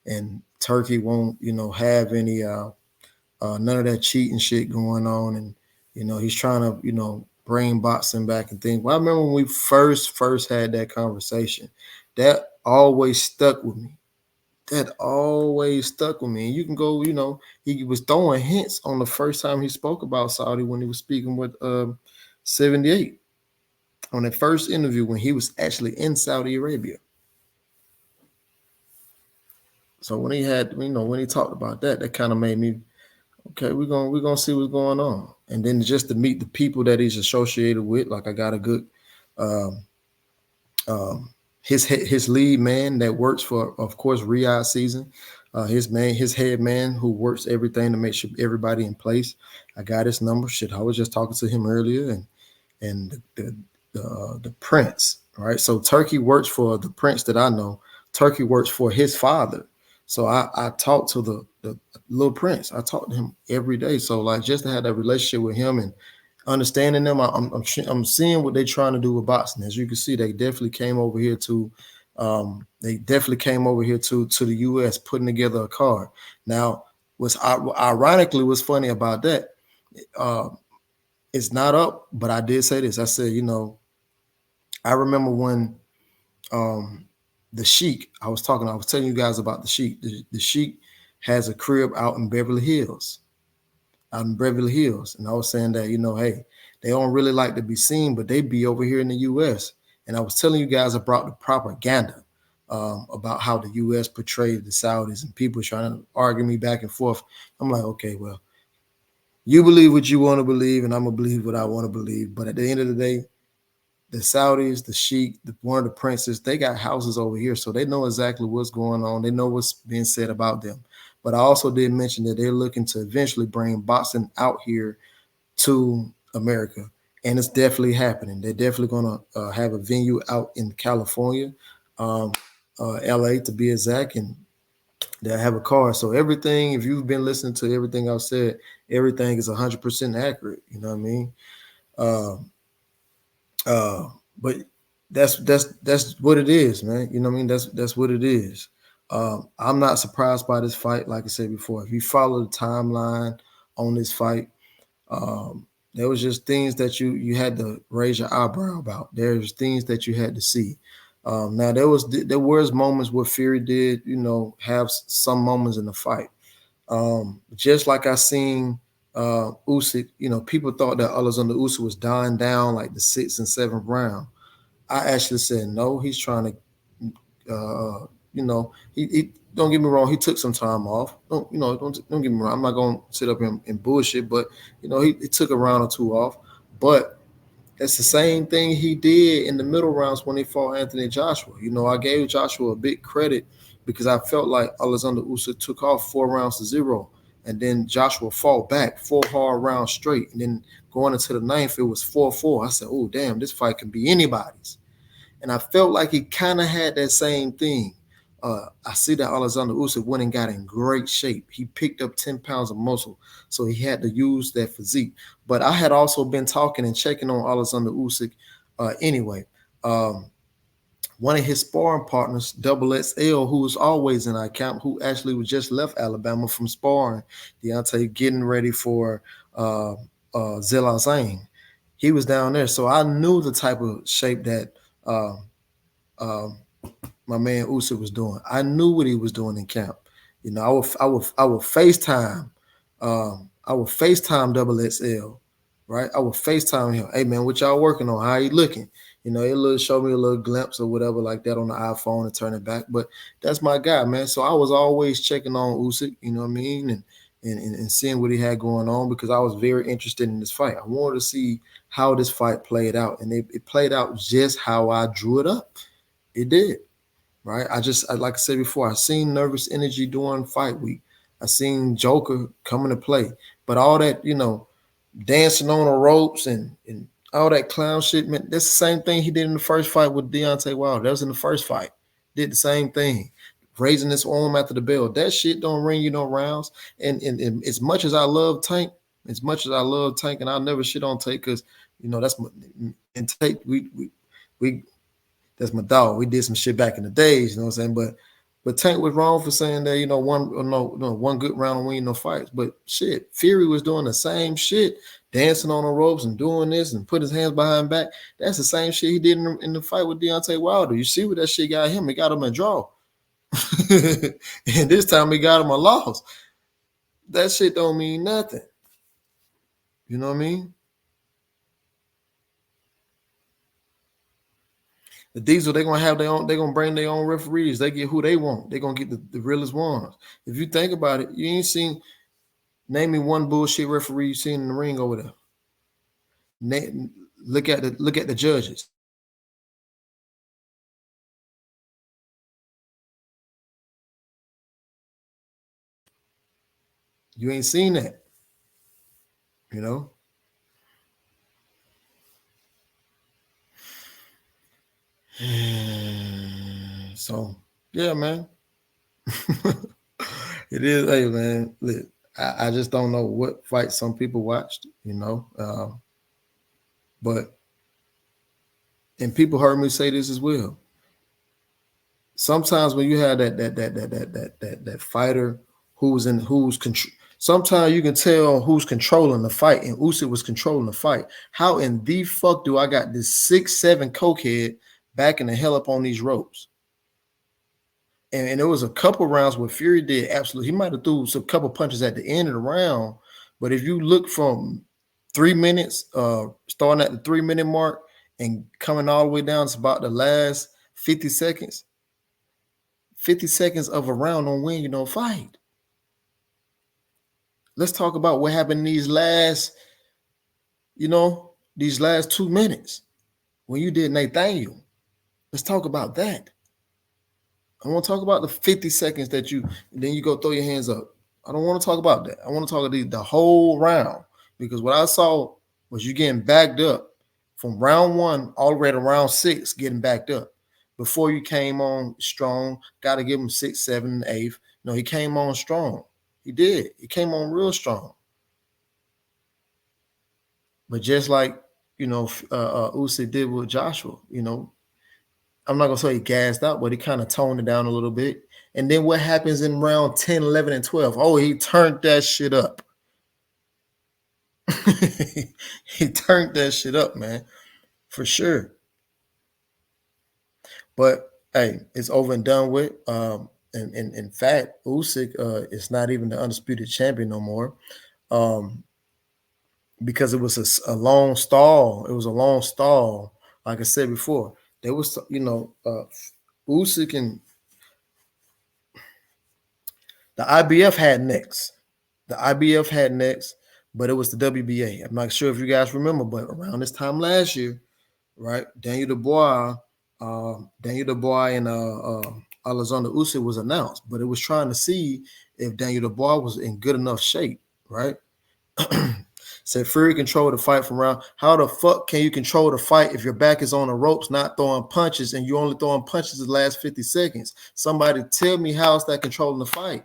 and Turkey won't, have any none of that cheating shit going on, and he's trying to, bring boxing back and things. Well, I remember when we first had that conversation, that always stuck with me. That always stuck with me. And you can go, he was throwing hints on the first time he spoke about Saudi when he was speaking with 78 on that first interview when he was actually in Saudi Arabia. So when he had, when he talked about that, that kind of made me, okay, we're gonna see what's going on. And then just to meet the people that he's associated with, like I got a good his lead man that works for, of course, Riyadh Season. his head man who works everything to make sure everybody in place. I got his number. Shit, I was just talking to him earlier, and the prince, right? So Turkey works for the prince that I know. Turkey works for his father. So I talked to the little prince. I talk to him every day. So like just to have that relationship with him and understanding them, I'm seeing what they're trying to do with boxing. As you can see, they definitely came over here to to the U.S. putting together a card. Now, what's ironically what's funny about that? Uh, it's not up, but I did say this. I said, I remember when um, the Sheik. I was telling you guys about the Sheik. The Sheik has a crib out in Beverly Hills, and I was saying that hey, they don't really like to be seen, but they be over here in the U.S. And I was telling you guys about the propaganda about how the U.S. portrayed the Saudis, and people trying to argue me back and forth. I'm like, okay, well, you believe what you want to believe, and I'm gonna believe what I want to believe. But at the end of the day, the Saudis, the Sheik, one of the princes, they got houses over here, so they know exactly what's going on. They know what's being said about them. But I also did mention that they're looking to eventually bring boxing out here to America, and it's definitely happening. They're definitely going to have a venue out in California, LA to be exact, and they'll have a car. So everything, if you've been listening to everything I've said, everything is 100% accurate. You know what I mean? Um, Uh, but that's what it is, man. You know what I mean? That's what it is. I'm not surprised by this fight. Like I said before, if you follow the timeline on this fight, there was just things that you had to raise your eyebrow about. There's things that you had to see. Now there was moments where Fury did, have some moments in the fight. Just like I seen Usyk, people thought that Oleksandr Usyk was dying down like the 6th and 7th round. I actually said no. He's trying to, he don't get me wrong. He took some time off. Don't get me wrong. I'm not gonna sit up and bullshit, but he took a round or two off. But that's the same thing he did in the middle rounds when he fought Anthony Joshua. I gave Joshua a big credit because I felt like Alexander Usyk took off 4 rounds to 0, and then Joshua fought back 4 hard rounds straight, and then going into the ninth, it was 4-4. I said, "Oh damn, this fight can be anybody's." And I felt like he kind of had that same thing. I see that Alexander Usyk went and got in great shape. He picked up 10 pounds of muscle, so he had to use that physique. But I had also been talking and checking on Alexander Usyk anyway. Um, One of his sparring partners, Double XL, who was always in our camp, who actually was just left Alabama from sparring, Deontay getting ready for Zilla Zane. He was down there. So I knew the type of shape that um, um, my man Usyk was doing. I knew what he was doing in camp. I would FaceTime. I would FaceTime Double XL, right? I would FaceTime him. Hey man, what y'all working on? How you looking? He'll show me a little glimpse or whatever like that on the iPhone and turn it back. But that's my guy, man. So I was always checking on Usyk, you know what I mean, and seeing what he had going on because I was very interested in this fight. I wanted to see how this fight played out, and it played out just how I drew it up. It did. Right. Like I said before, I seen nervous energy during fight week. I seen Joker come into play, but all that, dancing on the ropes and all that clown shit, man, that's the same thing he did in the first fight with Deontay Wilder. That was in the first fight. Did the same thing, raising his arm after the bell. That shit don't ring you no rounds. And as much as I love Tank, and I'll never shit on Tank because that's my, and Tank we that's my dog. We did some shit back in the days, you know what I'm saying? But Tank was wrong for saying that, one good round and win no fights. But shit, Fury was doing the same shit, dancing on the ropes and doing this and put his hands behind back. That's the same shit he did in the fight with Deontay Wilder. You see what that shit got him? It got him a draw. And this time he got him a loss. That shit don't mean nothing. You know what I mean? The Diesel, they're gonna have their own, they're gonna bring their own referees. They get who they want. They're gonna get the realest ones. If you think about it, you ain't seen name me one bullshit referee you seen in the ring over there. Look at the judges. You ain't seen that, you know. So yeah, man. It is, hey man. Look, I just don't know what fight some people watched, you know. But and people heard me say this as well. Sometimes when you have that fighter who's control, sometimes you can tell who's controlling the fight, and Usyk was controlling the fight. How in the fuck do I got this 6'7" cokehead backing the hell up on these ropes? And there was a couple rounds where Fury did absolutely. He might have threw some couple punches at the end of the round, but if you look from 3 minutes, starting at the 3 minute mark and coming all the way down to about the last 50 seconds, 50 seconds of a round don't win you no fight. Let's talk about what happened in these last 2 minutes when you did Nathaniel. Let's talk about that. I want to talk about the 50 seconds that then you go throw your hands up. I don't want to talk about that. I want to talk about the whole round, because what I saw was you getting backed up from round 1 all the way to round 6, getting backed up. Before you came on strong, got to give him 6, 7, 8. No, he came on strong. He did. He came on real strong. But just like, Usyk did with Joshua, I'm not going to say he gassed out, but he kind of toned it down a little bit. And then what happens in round 10, 11, and 12? Oh, he turned that shit up. He turned that shit up, man, for sure. But, hey, it's over and done with. And in fact, Usyk is not even the undisputed champion no more. Because it was a long stall. It was a long stall. Like I said before, there was, Usyk and the IBF had next. The IBF had next, but it was the WBA. I'm not sure if you guys remember, but around this time last year, right, Daniel Dubois and Oleksandr Usyk was announced, but it was trying to see if Daniel Dubois was in good enough shape, right? Said Fury controlled the fight from round. How the fuck can you control the fight if your back is on the ropes, not throwing punches, and you only throwing punches the last 50 seconds? Somebody tell me how is that controlling the fight?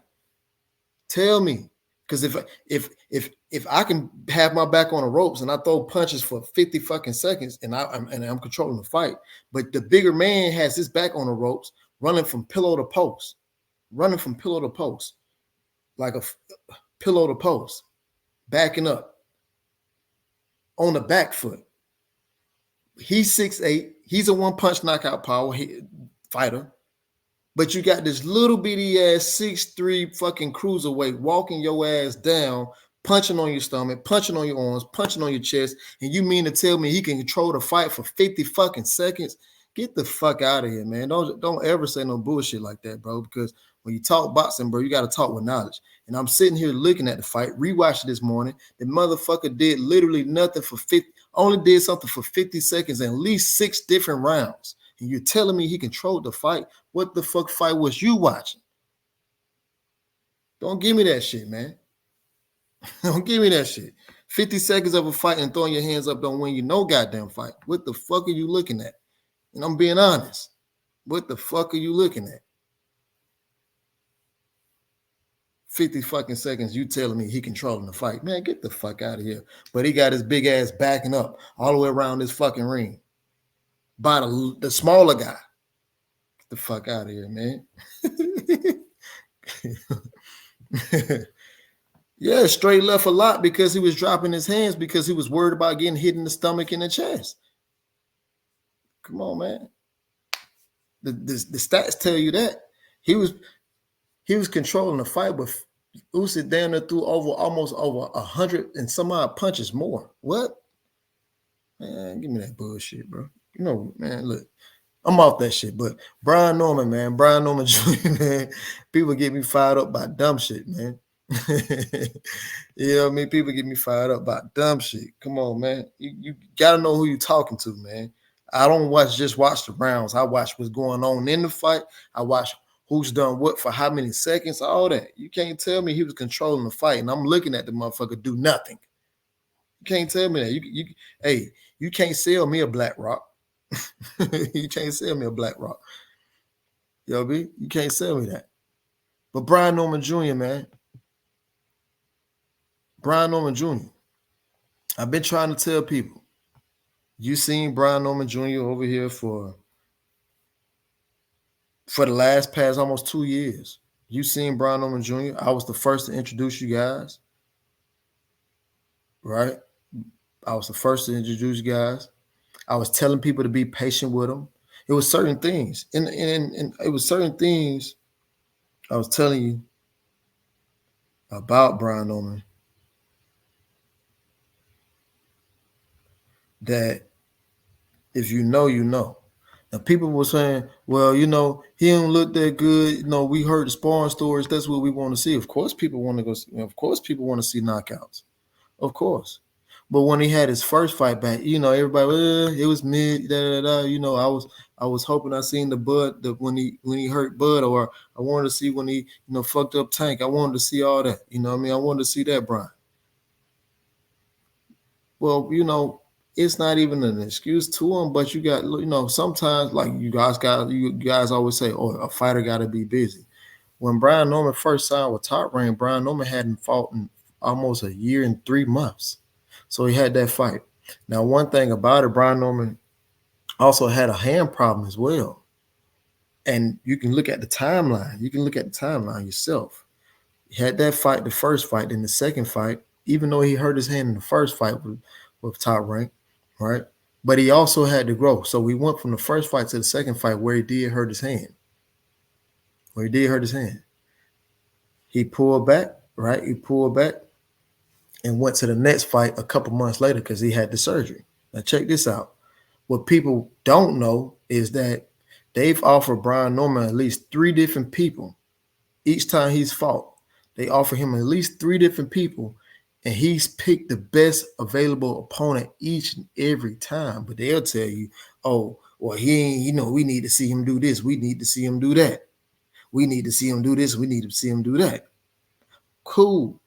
Tell me, because if I can have my back on the ropes and I throw punches for 50 fucking seconds and I'm controlling the fight, but the bigger man has his back on the ropes, running from pillow to post, like a pillow to post, backing up on the back foot. He's 6'8". He's a one-punch knockout power fighter. But you got this little bitty ass 6'3" fucking cruiserweight walking your ass down, punching on your stomach, punching on your arms, punching on your chest, and you mean to tell me he can control the fight for 50 fucking seconds? Get the fuck out of here, man. Don't ever say no bullshit like that, bro, because when you talk boxing, bro, you got to talk with knowledge. And I'm sitting here looking at the fight, rewatched it this morning. The motherfucker did literally nothing for 50, only did something for 50 seconds in at least 6 different rounds. And you're telling me he controlled the fight? What the fuck fight was you watching? Don't give me that shit, man. Don't give me that shit. 50 seconds of a fight and throwing your hands up don't win you no goddamn fight. What the fuck are you looking at? And I'm being honest. What the fuck are you looking at? 50 fucking seconds, you telling me he controlling the fight. Man, get the fuck out of here. But he got his big ass backing up all the way around this fucking ring by the smaller guy. Get the fuck out of here, man. Yeah, straight left a lot because he was dropping his hands because he was worried about getting hit in the stomach and the chest. Come on, man. The stats tell you that. He was controlling the fight, but Usyk down there threw almost over 100 and some odd punches more. What? Man, give me that bullshit, bro. Man, look, I'm off that shit. But Brian Norman Jr., man, people get me fired up by dumb shit, man. You know what I mean? People get me fired up by dumb shit. Come on, man. You gotta know who you're talking to, man. I don't just watch the rounds. I watch what's going on in the fight. I watch who's done what for how many seconds, all that. You can't tell me he was controlling the fight, and I'm looking at the motherfucker do nothing. You can't tell me that. Hey, you can't sell me a Black Rock. You can't sell me a Black Rock. You can't sell me that. But Brian Norman Jr., man. Brian Norman Jr. I've been trying to tell people, you seen Brian Norman Jr. over here for the last past almost 2 years. You seen Brian Norman Jr. I was the first to introduce you guys. Right? I was the first to introduce you guys. I was telling people to be patient with him. It was certain things. And it was certain things I was telling you about Brian Norman that if you know, you know. Now people were saying, well, he don't look that good. We heard the sparring stories. That's what we want to see. Of course, people want to go. Of course, people want to see knockouts. Of course. But when he had his first fight back, everybody, it was mid, I was hoping I seen the Bud when he hurt Bud, or I wanted to see when he, fucked up Tank. I wanted to see all that. I wanted to see that, Brian. Well, it's not even an excuse to him, but you got, sometimes like you guys always say, oh, a fighter got to be busy. When Brian Norman first signed with Top Rank, Brian Norman hadn't fought in almost a year and 3 months. So he had that fight. Now, one thing about it, Brian Norman also had a hand problem as well. And you can look at the timeline. You can look at the timeline yourself. He had that fight, the first fight, then the second fight, even though he hurt his hand in the first fight with Top Rank, right? But he also had to grow. So we went from the first fight to the second fight where he did hurt his hand. He pulled back, right? He pulled back and went to the next fight a couple months later because he had the surgery. Now check this out. What people don't know is that they've offered Brian Norman at least 3 different people each time he's fought. They offer him at least 3 different people, and he's picked the best available opponent each and every time. But they'll tell you, oh, well, he ain't, we need to see him do this. We need to see him do that. We need to see him do this. We need to see him do that. Cool.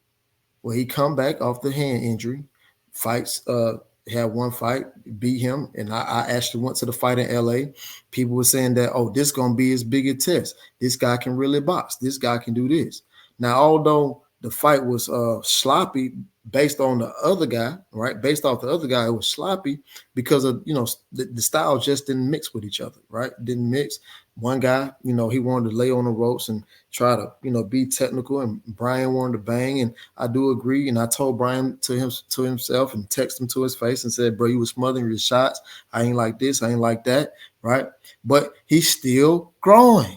Well, he come back off the hand injury, fights, had one fight, beat him, and I actually went to the fight in LA. People were saying that, oh, this is going to be his biggest test. This guy can really box. This guy can do this. Now, although the fight was sloppy based on the other guy, right? Based off the other guy, it was sloppy because of, the styles just didn't mix with each other, right? Didn't mix. One guy, he wanted to lay on the ropes and try to, be technical, and Brian wanted to bang. And I do agree. And I told Brian to himself and text him to his face and said, bro, you was smothering your shots. I ain't like this. I ain't like that. Right. But he's still growing.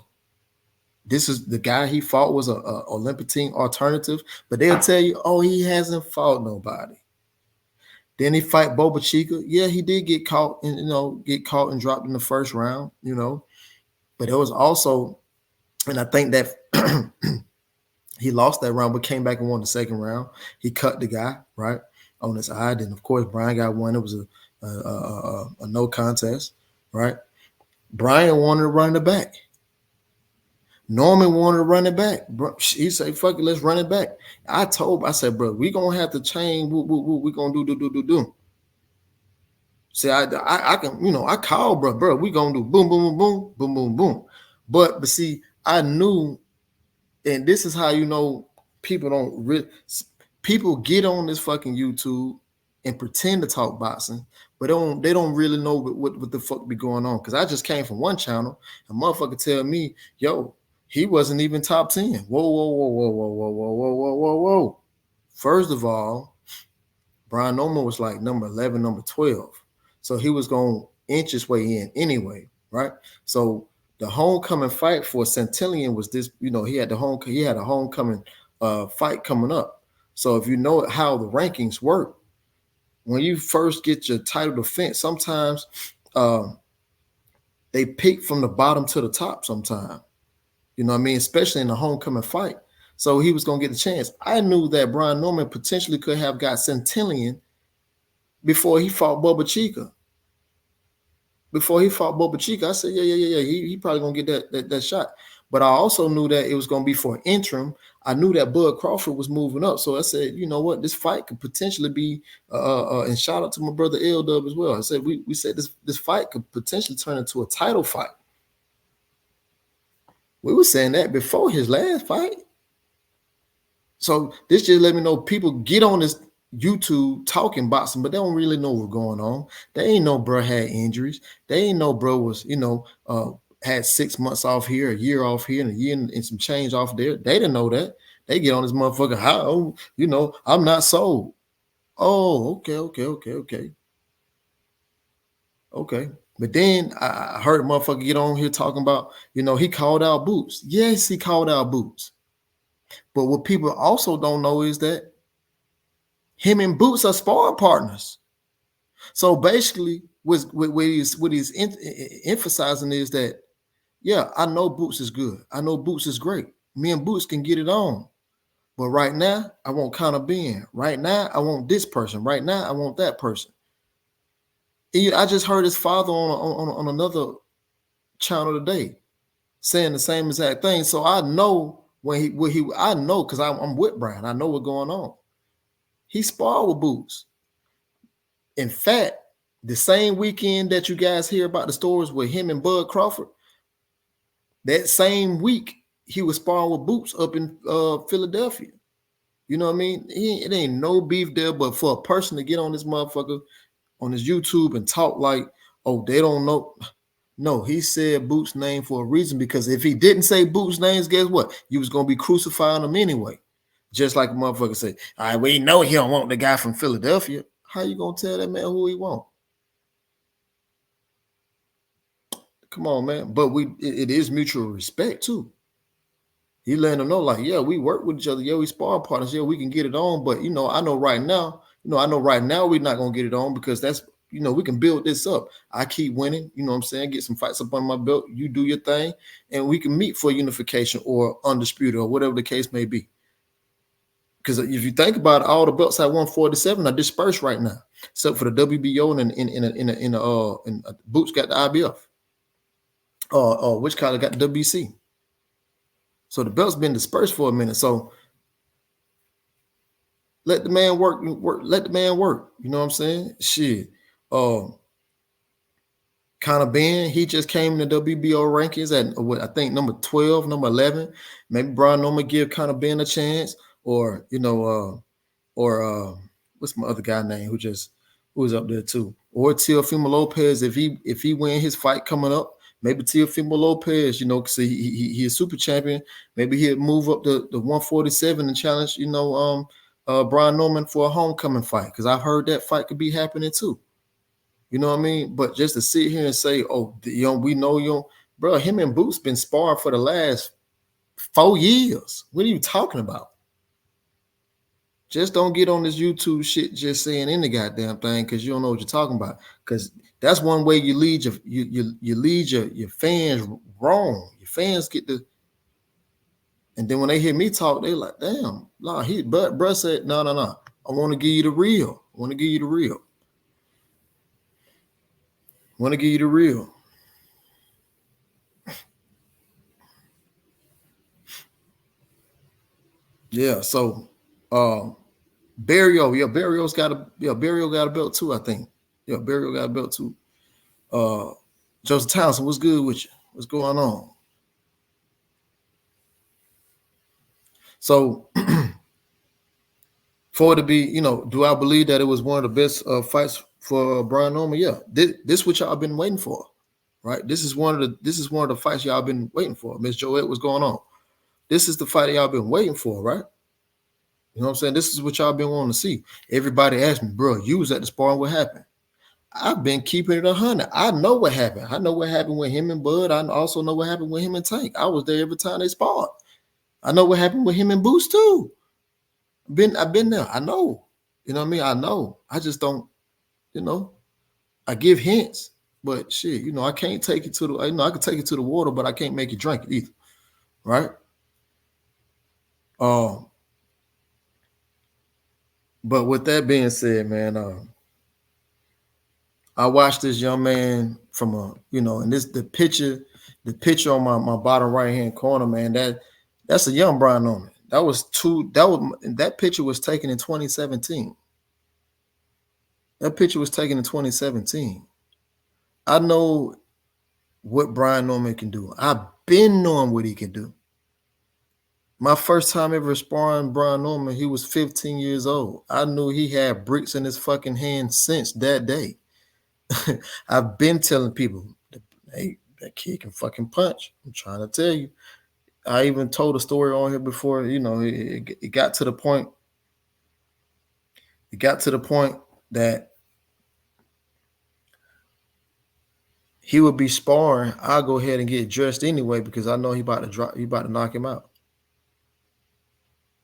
This is the guy he fought was a Olympic team alternative, but they'll tell you, oh, he hasn't fought nobody. Then he fight Boba Chica. Yeah, he did get caught and dropped in the first round, but it was also, and I think that he lost that round, but came back and won the second round. He cut the guy right on his eye. Then of course Brian got one. It was a no contest, right? Brian wanted to run it back. Norman wanted to run it back. He said, fuck it, let's run it back. I said, bro, we going to have to change what we going to do. See, I can, I called, bro, we going to do boom, boom, boom, boom, boom, boom, boom. But see, I knew, and this is how people get on this fucking YouTube and pretend to talk boxing, but they don't really know what the fuck be going on. Because I just came from one channel, a motherfucker tell me, yo, he wasn't even top 10. Whoa. First of all, Brian Norman was like number 11, number 12. So he was going to inch his way in anyway, right? So the homecoming fight for Centillion was this, he had a homecoming fight coming up. So if you know how the rankings work, when you first get your title defense, sometimes they pick from the bottom to the top sometimes. You know what I mean? Especially in the homecoming fight. So he was going to get the chance. I knew that Brian Norman potentially could have got Centillion before he fought Bubba Chica. I said, yeah. He probably going to get that shot. But I also knew that it was going to be for an interim. I knew that Bud Crawford was moving up, so I said, you know what, this fight could potentially be. And shout out to my brother L Dub as well. I said we said this fight could potentially turn into a title fight. We were saying that before his last fight. So this just let me know people get on this YouTube talking boxing, but they don't really know what's going on. They ain't know bro had injuries. They ain't know bro was, had 6 months off here, a year off here, and a year and some change off there. They didn't know that. They get on this motherfucker. How, I'm not sold. Oh, okay. But then I heard a motherfucker get on here talking about, he called out Boots. Yes, he called out Boots. But what people also don't know is that him and Boots are sparring partners. So basically, what he's emphasizing is that, yeah, I know Boots is good. I know Boots is great. Me and Boots can get it on. But right now, I want Conor Ben. Right now, I want this person. Right now, I want that person. I just heard his father on another channel today saying the same exact thing. So I know I know because I'm with Brian. I know what's going on. He sparred with Boots. In fact, the same weekend that you guys hear about the stories with him and Bud Crawford, that same week he was sparring with Boots up in Philadelphia. You know what I mean? It ain't no beef there, but for a person to get on this motherfucker on his YouTube and talk like, oh, they don't know. No, he said Boots' name for a reason, because if he didn't say Boots' names, guess what? You was gonna be crucifying him anyway. Just like a motherfucker say, all right, we know he don't want the guy from Philadelphia. How you gonna tell that man who he want? Come on, man. But it is mutual respect too. He letting them know, like, yeah, we work with each other. Yeah, we spar partners. Yeah, we can get it on. But I know right now, we're not gonna get it on, because that's, we can build this up. I keep winning, you know what I'm saying? Get some fights up on my belt. You do your thing, and we can meet for unification or undisputed or whatever the case may be. Because if you think about it, all the belts at 147 are dispersed right now, except for the WBO and Boots got the IBF. Which kind of got the WBC. So the belt's been dispersed for a minute. So let the man work. Let the man work. You know what I'm saying? Shit. Conor Ben, he just came in the WBO rankings at what I think number 12, number 11. Maybe Brian Norman give Conor Ben a chance, or what's my other guy name who was up there too, or Teofimo Lopez if he win his fight coming up. Maybe Teofimo Lopez, because he is super champion. Maybe he'll move up the 147 and challenge, Brian Norman for a homecoming fight, because I've heard that fight could be happening too. You know what I mean? But just to sit here and say, oh, we know you, bro, him and Boots been sparring for the last 4 years. What are you talking about? Just don't get on this YouTube shit just saying any goddamn thing, because you don't know what you're talking about. Because that's one way you lead your fans wrong. Your fans get the, and then when they hear me talk, they like, damn, nah, bruh said, no. I want to give you the real. I want to give you the real. Yeah, so Barrio got a belt too, I think. Yeah, Barrio got a belt too. Joseph Townsend, what's good with you? What's going on? So for it to be, do I believe that it was one of the best fights for Brian Norman? Yeah, this what y'all been waiting for, right? This is one of the fights y'all been waiting for. Miss Joette, what's going on? This is the fight y'all been waiting for, right? You know what I'm saying? This is what y'all been wanting to see. Everybody asked me, bro, you was at the sparring, what happened? I've been keeping it 100. I know what happened. I know what happened with him and Bud. I also know what happened with him and Tank. I was there every time they sparred. I know what happened with him and Boost too. I've been there. I know. You know what I mean? I know. I just don't, I give hints, but shit, I can't take it to the, I can take it to the water, but I can't make you drink it either. Right? But with that being said, man, I watched this young man from and the picture the picture on my bottom right hand corner, man, that's a young Brian Norman. That picture was taken in 2017. That picture was taken in 2017. I know what Brian Norman can do. I've been knowing what he can do. My first time ever sparring Brian Norman, he was 15 years old. I knew he had bricks in his fucking hand since that day. I've been telling people, hey, that kid can fucking punch. I'm trying to tell you. I even told a story on here before. You know, it got to the point. It got to the point that he would be sparring. I'll go ahead and get dressed anyway because I know he about to drop. He about to knock him out.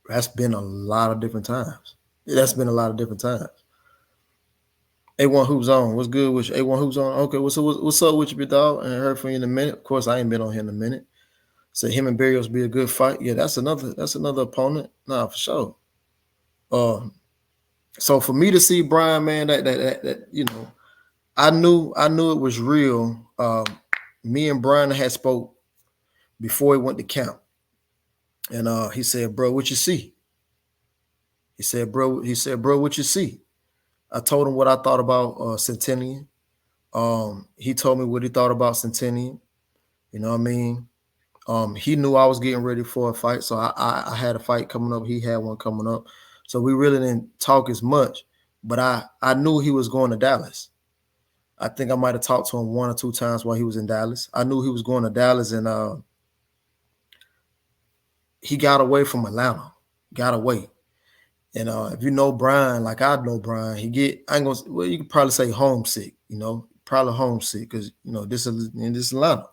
That's been a lot of different times. That's been a lot of different times. A1 Hoops on. What's good with you? A1 Hoops on. Okay, what's up with you, big dog? I ain't heard from you in a minute. Of course, I ain't been on here in a minute. So him and Barrios be a good fight. Yeah, that's another opponent. Nah, for sure. So for me to see Brian, man, that you know, I knew it was real. Me and Brian had spoke before he went to camp. And he said, bro, what you see? He said, bro, what you see? I told him what I thought about Centennial. He told me what he thought about Centennial. You know what I mean? He knew I was getting ready for a fight, so I had a fight coming up. He had one coming up, so we really didn't talk as much. But I knew he was going to Dallas. I think I might have talked to him 1 or 2 times while he was in Dallas. I knew he was going to Dallas, and he got away from Atlanta. Got away. And if you know Brian, like I know Brian, I ain't gonna. Well, you could probably say homesick. You know, probably homesick because you know this is Atlanta.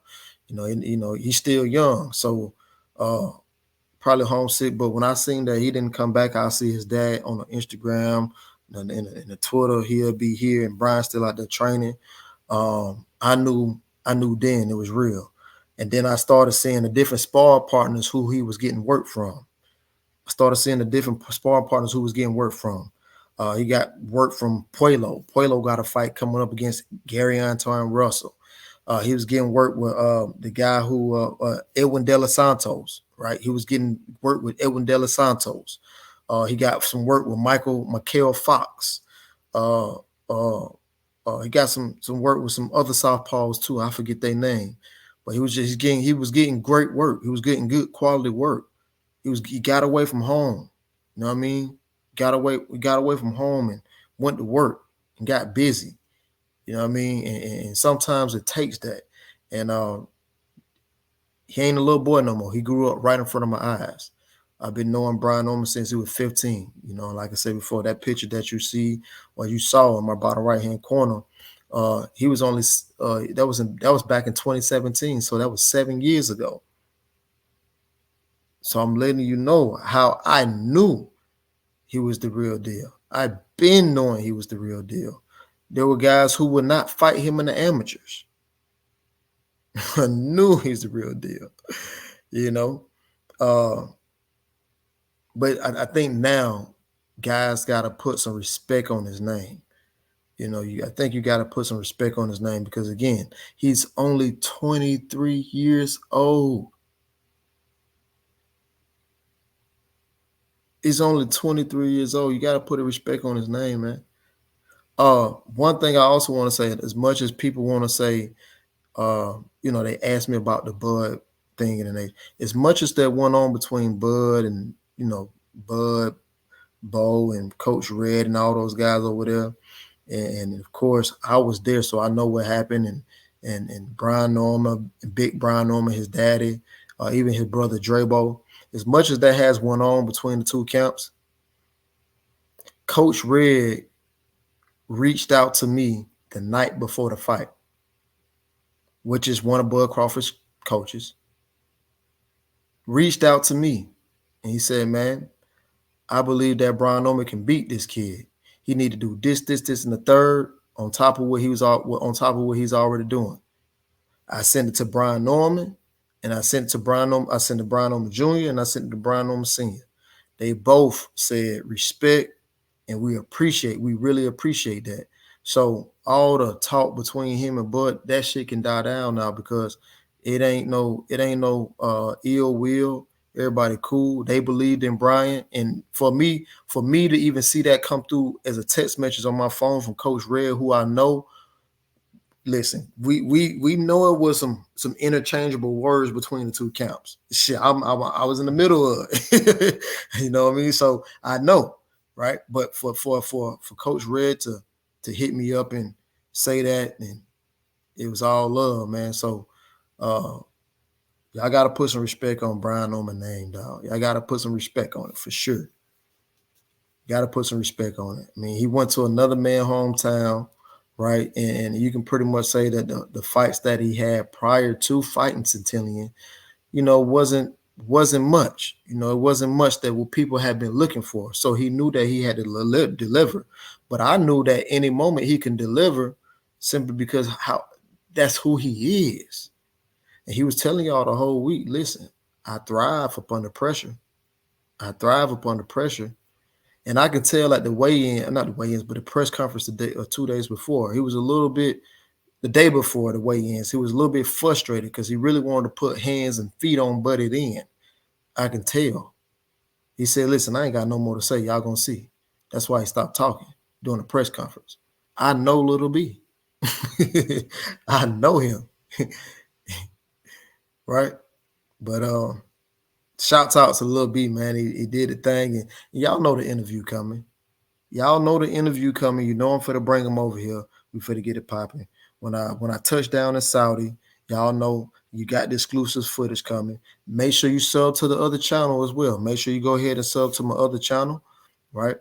You know, he's still young, so probably homesick. But when I seen that he didn't come back, I see his dad on the Instagram and in the Twitter. He'll be here, and Brian's still out there training. I knew then it was real. And then I started seeing the different spar partners who he was getting work from. I started seeing the different sparring partners who was getting work from. He got work from Puello. Puello got a fight coming up against Gary Antoine Russell. He was getting work with the guy who Edwin De Los Santos, right? He was getting work with Edwin De Los Santos. He got some work with Michael Fox. He got some work with some other southpaws too. I forget their name, but he was getting great work. He was getting good quality work. He got away from home. You know what I mean? We got away from home and went to work and got busy. You know what I mean? And sometimes it takes that. And he ain't a little boy no more. He grew up right in front of my eyes. I've been knowing Brian Norman since he was 15. You know, like I said before, that picture that you see or you saw in my bottom right hand corner, he was only that was back in 2017. So that was 7 years ago. So I'm letting you know how I knew he was the real deal. I've been knowing he was the real deal. There were guys who would not fight him in the amateurs. I knew he's the real deal, you know. But I think now guys got to put some respect on his name. You know, I think you got to put some respect on his name because, again, he's only 23 years old. He's only 23 years old. You got to put a respect on his name, man. One thing I also want to say, as much as people want to say, you know, they asked me about the Bud thing, and as much as that went on between Bud and, you know, Bud, Bo, and Coach Red and all those guys over there, and of course I was there, so I know what happened, and Brian Norman, Big Brian Norman, his daddy, even his brother Drabo. As much as that has went on between the two camps, Coach Red reached out to me the night before the fight, which is one of Bud Crawford's coaches, reached out to me and he said, man, I believe that Brian Norman can beat this kid. He need to do this, and the third on top of what he's already doing. I sent it to Brian Norman, and I sent it to Brian Norman. I sent it to Brian Norman Jr. and I sent it to Brian Norman Sr. They both said respect, and we really appreciate that. So all the talk between him and Bud, that shit can die down now because It ain't no ill will. Everybody cool. They believed in Brian. And for me to even see that come through as a text message on my phone from Coach Red, who I know, listen, we know it was some interchangeable words between the two camps. Shit, I was in the middle of it. You know what I mean? So I know, right? But for Coach Red to hit me up and say that, and it was all love, man. So uh y'all gotta put some respect on Brian on my name, dog. Y'all gotta put some respect on it for sure. Got to put some respect on it. I mean, he went to another man hometown, right? And you can pretty much say that the fights that he had prior to fighting Centillion, wasn't much. It wasn't much that what people had been looking for. So he knew that he had to deliver. But I knew that any moment he can deliver, simply because how that's who he is. And he was telling y'all the whole week, listen, I thrive up under pressure. I thrive up under pressure. And I can tell at the weigh-in, not the weigh-ins, but the press conference the day or 2 days before, he was a little bit, the day before the weigh-ins, he was a little bit frustrated because he really wanted to put hands and feet on Buddy then. I can tell. He said, listen, I ain't got no more to say. Y'all gonna see. That's why he stopped talking during the press conference. I know Little B. I know him. Right? But shouts out to Lil B, man. He did the thing. And y'all know the interview coming. Y'all know the interview coming. You know I'm finna bring him over here. We finna get it popping. When I touch down in Saudi, y'all know you got the exclusive footage coming. Make sure you sub to the other channel as well. Make sure you go ahead and sub to my other channel, right?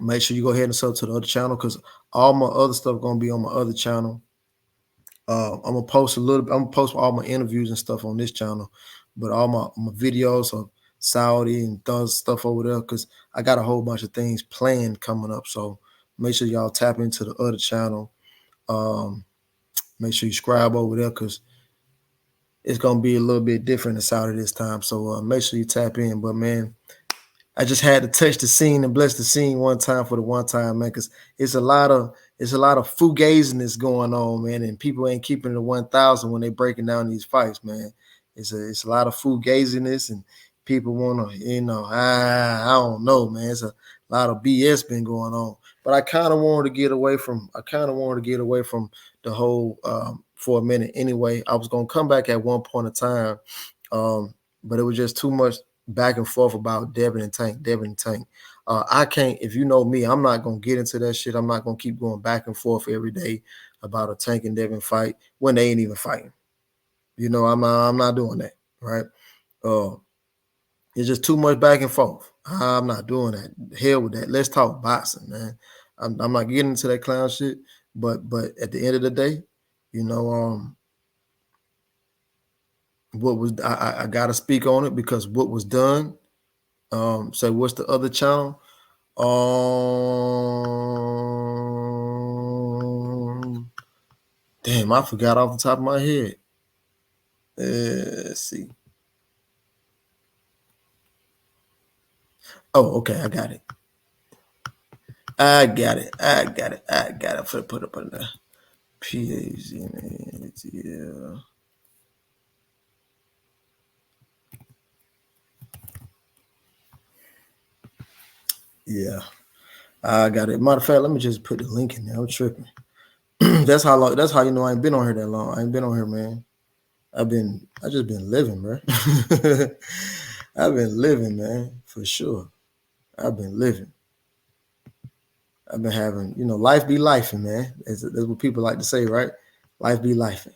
Make sure you go ahead and sub to the other channel because all my other stuff gonna be on my other channel. I'm gonna post I'm gonna post all my interviews and stuff on this channel, but all my videos of Saudi and does stuff over there because I got a whole bunch of things planned coming up. So make sure y'all tap into the other channel. Make sure you subscribe over there because it's gonna be a little bit different in Saudi this time. So make sure you tap in. But man, I just had to touch the scene and bless the scene one time for the one time, man, because it's a lot of fugaziness going on, man, and people ain't keeping the 1,000 when they breaking down these fights, man. It's a lot of fugaziness, and people want to, I don't know, man. It's a lot of BS been going on, but I kind of wanted to get away from the whole for a minute. Anyway, I was gonna come back at one point in time, but it was just too much back and forth about Devin and Tank. I can't, if you know me, I'm not gonna get into that shit. I'm not gonna keep going back and forth every day about a Tank and Devin fight when they ain't even fighting. I'm not doing that, right? Uh, it's just too much back and forth. I'm not doing that. Hell with that. Let's talk boxing, man. I'm not getting into that clown shit. But at the end of the day, you know, what was I gotta speak on it because what was done. So what's the other channel? Damn, I forgot off the top of my head. Let's see. Oh, okay, I got it. I got it. For put up on the PAZ. Yeah. Yeah. I got it. Matter of fact, let me just put the link in there. I'm tripping. That's how long. That's how you know I ain't been on here that long. I ain't been on here, man. I just been living, bro. I've been living, man, for sure. I've been living. I've been having, life be lifing, man. That's what people like to say, right? Life be lifing.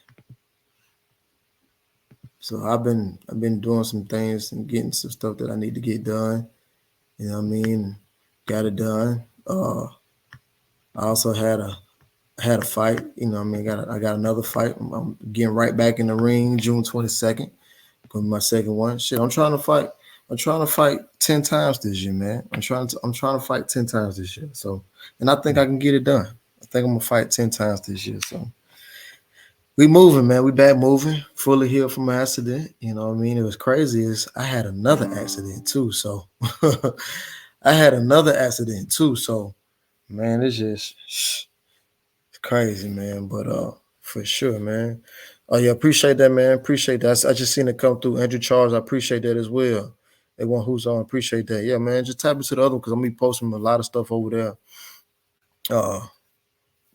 So I've been doing some things and getting some stuff that I need to get done. You know what I mean? Got it done. I also had a fight. You know what I mean? I got another fight. I'm getting right back in the ring June 22nd. Going to be my second one. Shit, I'm trying to fight. I'm trying to fight 10 times this year, man. I'm trying to fight 10 times this year. So, and I think I can get it done. I think I'm gonna fight 10 times this year. So we moving, man. We back moving, fully healed from an accident. You know what I mean? It was crazy. I had another accident too. So I had another accident too. So man, it's just it's crazy, man. But for sure, man. Oh yeah, appreciate that, man. Appreciate that. I just seen it come through. Andrew Charles, I appreciate that as well. They want who's on. Appreciate that. Yeah, man. Just tap into the other one because I'm gonna be posting a lot of stuff over there. Uh,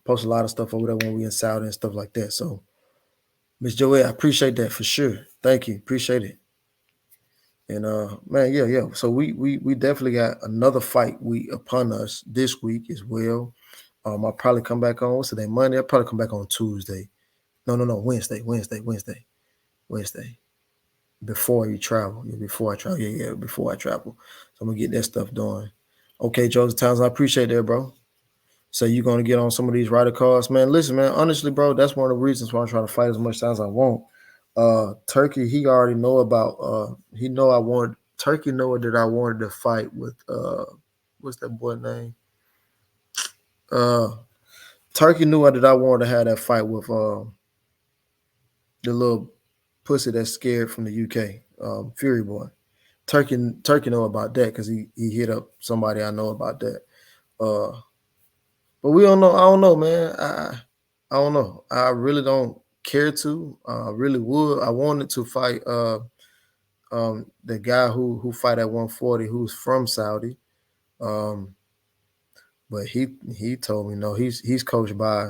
post a lot of stuff over there when we in Saudi and stuff like that. So, Miss Joey, I appreciate that for sure. Thank you. Appreciate it. And man, yeah. So we definitely got another fight week upon us this week as well. I'll probably come back on what's today? Monday. I'll probably come back on Tuesday. No. Wednesday. Before you travel. Yeah, before I travel. Yeah, before I travel. So I'm gonna get that stuff done. Okay, Joseph Townsend, I appreciate that, bro. So you're gonna get on some of these rider cards, man. Listen, man, honestly, bro, that's one of the reasons why I'm trying to fight as much time as I want. Turkey, he already know about he know I wanted Turkey know that I wanted to fight with what's that boy name? Uh Turkey knew that I wanted to have that fight with the little pussy that's scared from the UK, Fury Boy. Turkey know about that because he hit up somebody I know about that. Uh, but we don't know. I don't know, man. I don't know. I really don't care to. I really would. I wanted to fight the guy who fight at 140 who's from Saudi. Um, but he told me no. He's coached by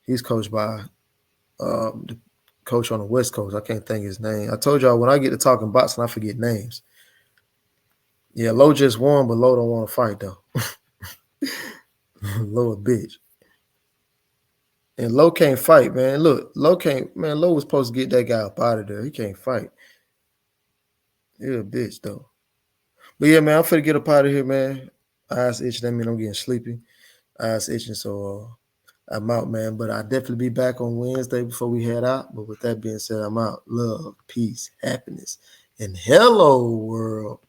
the coach on the West Coast. I can't think his name. I told y'all when I get to talking boxing, I forget names. Yeah, Low just won, but Low don't want to fight though. Low a bitch. And Low can't fight, man. Look, Low can't, man. Low was supposed to get that guy up out of there. He can't fight. He a bitch though. But yeah, man, I'm finna get up out of here, man. Eyes itching. That mean I'm getting sleepy. Eyes itching, so I'm out, man. But I'll definitely be back on Wednesday before we head out. But with that being said, I'm out. Love, peace, happiness, and hello, world.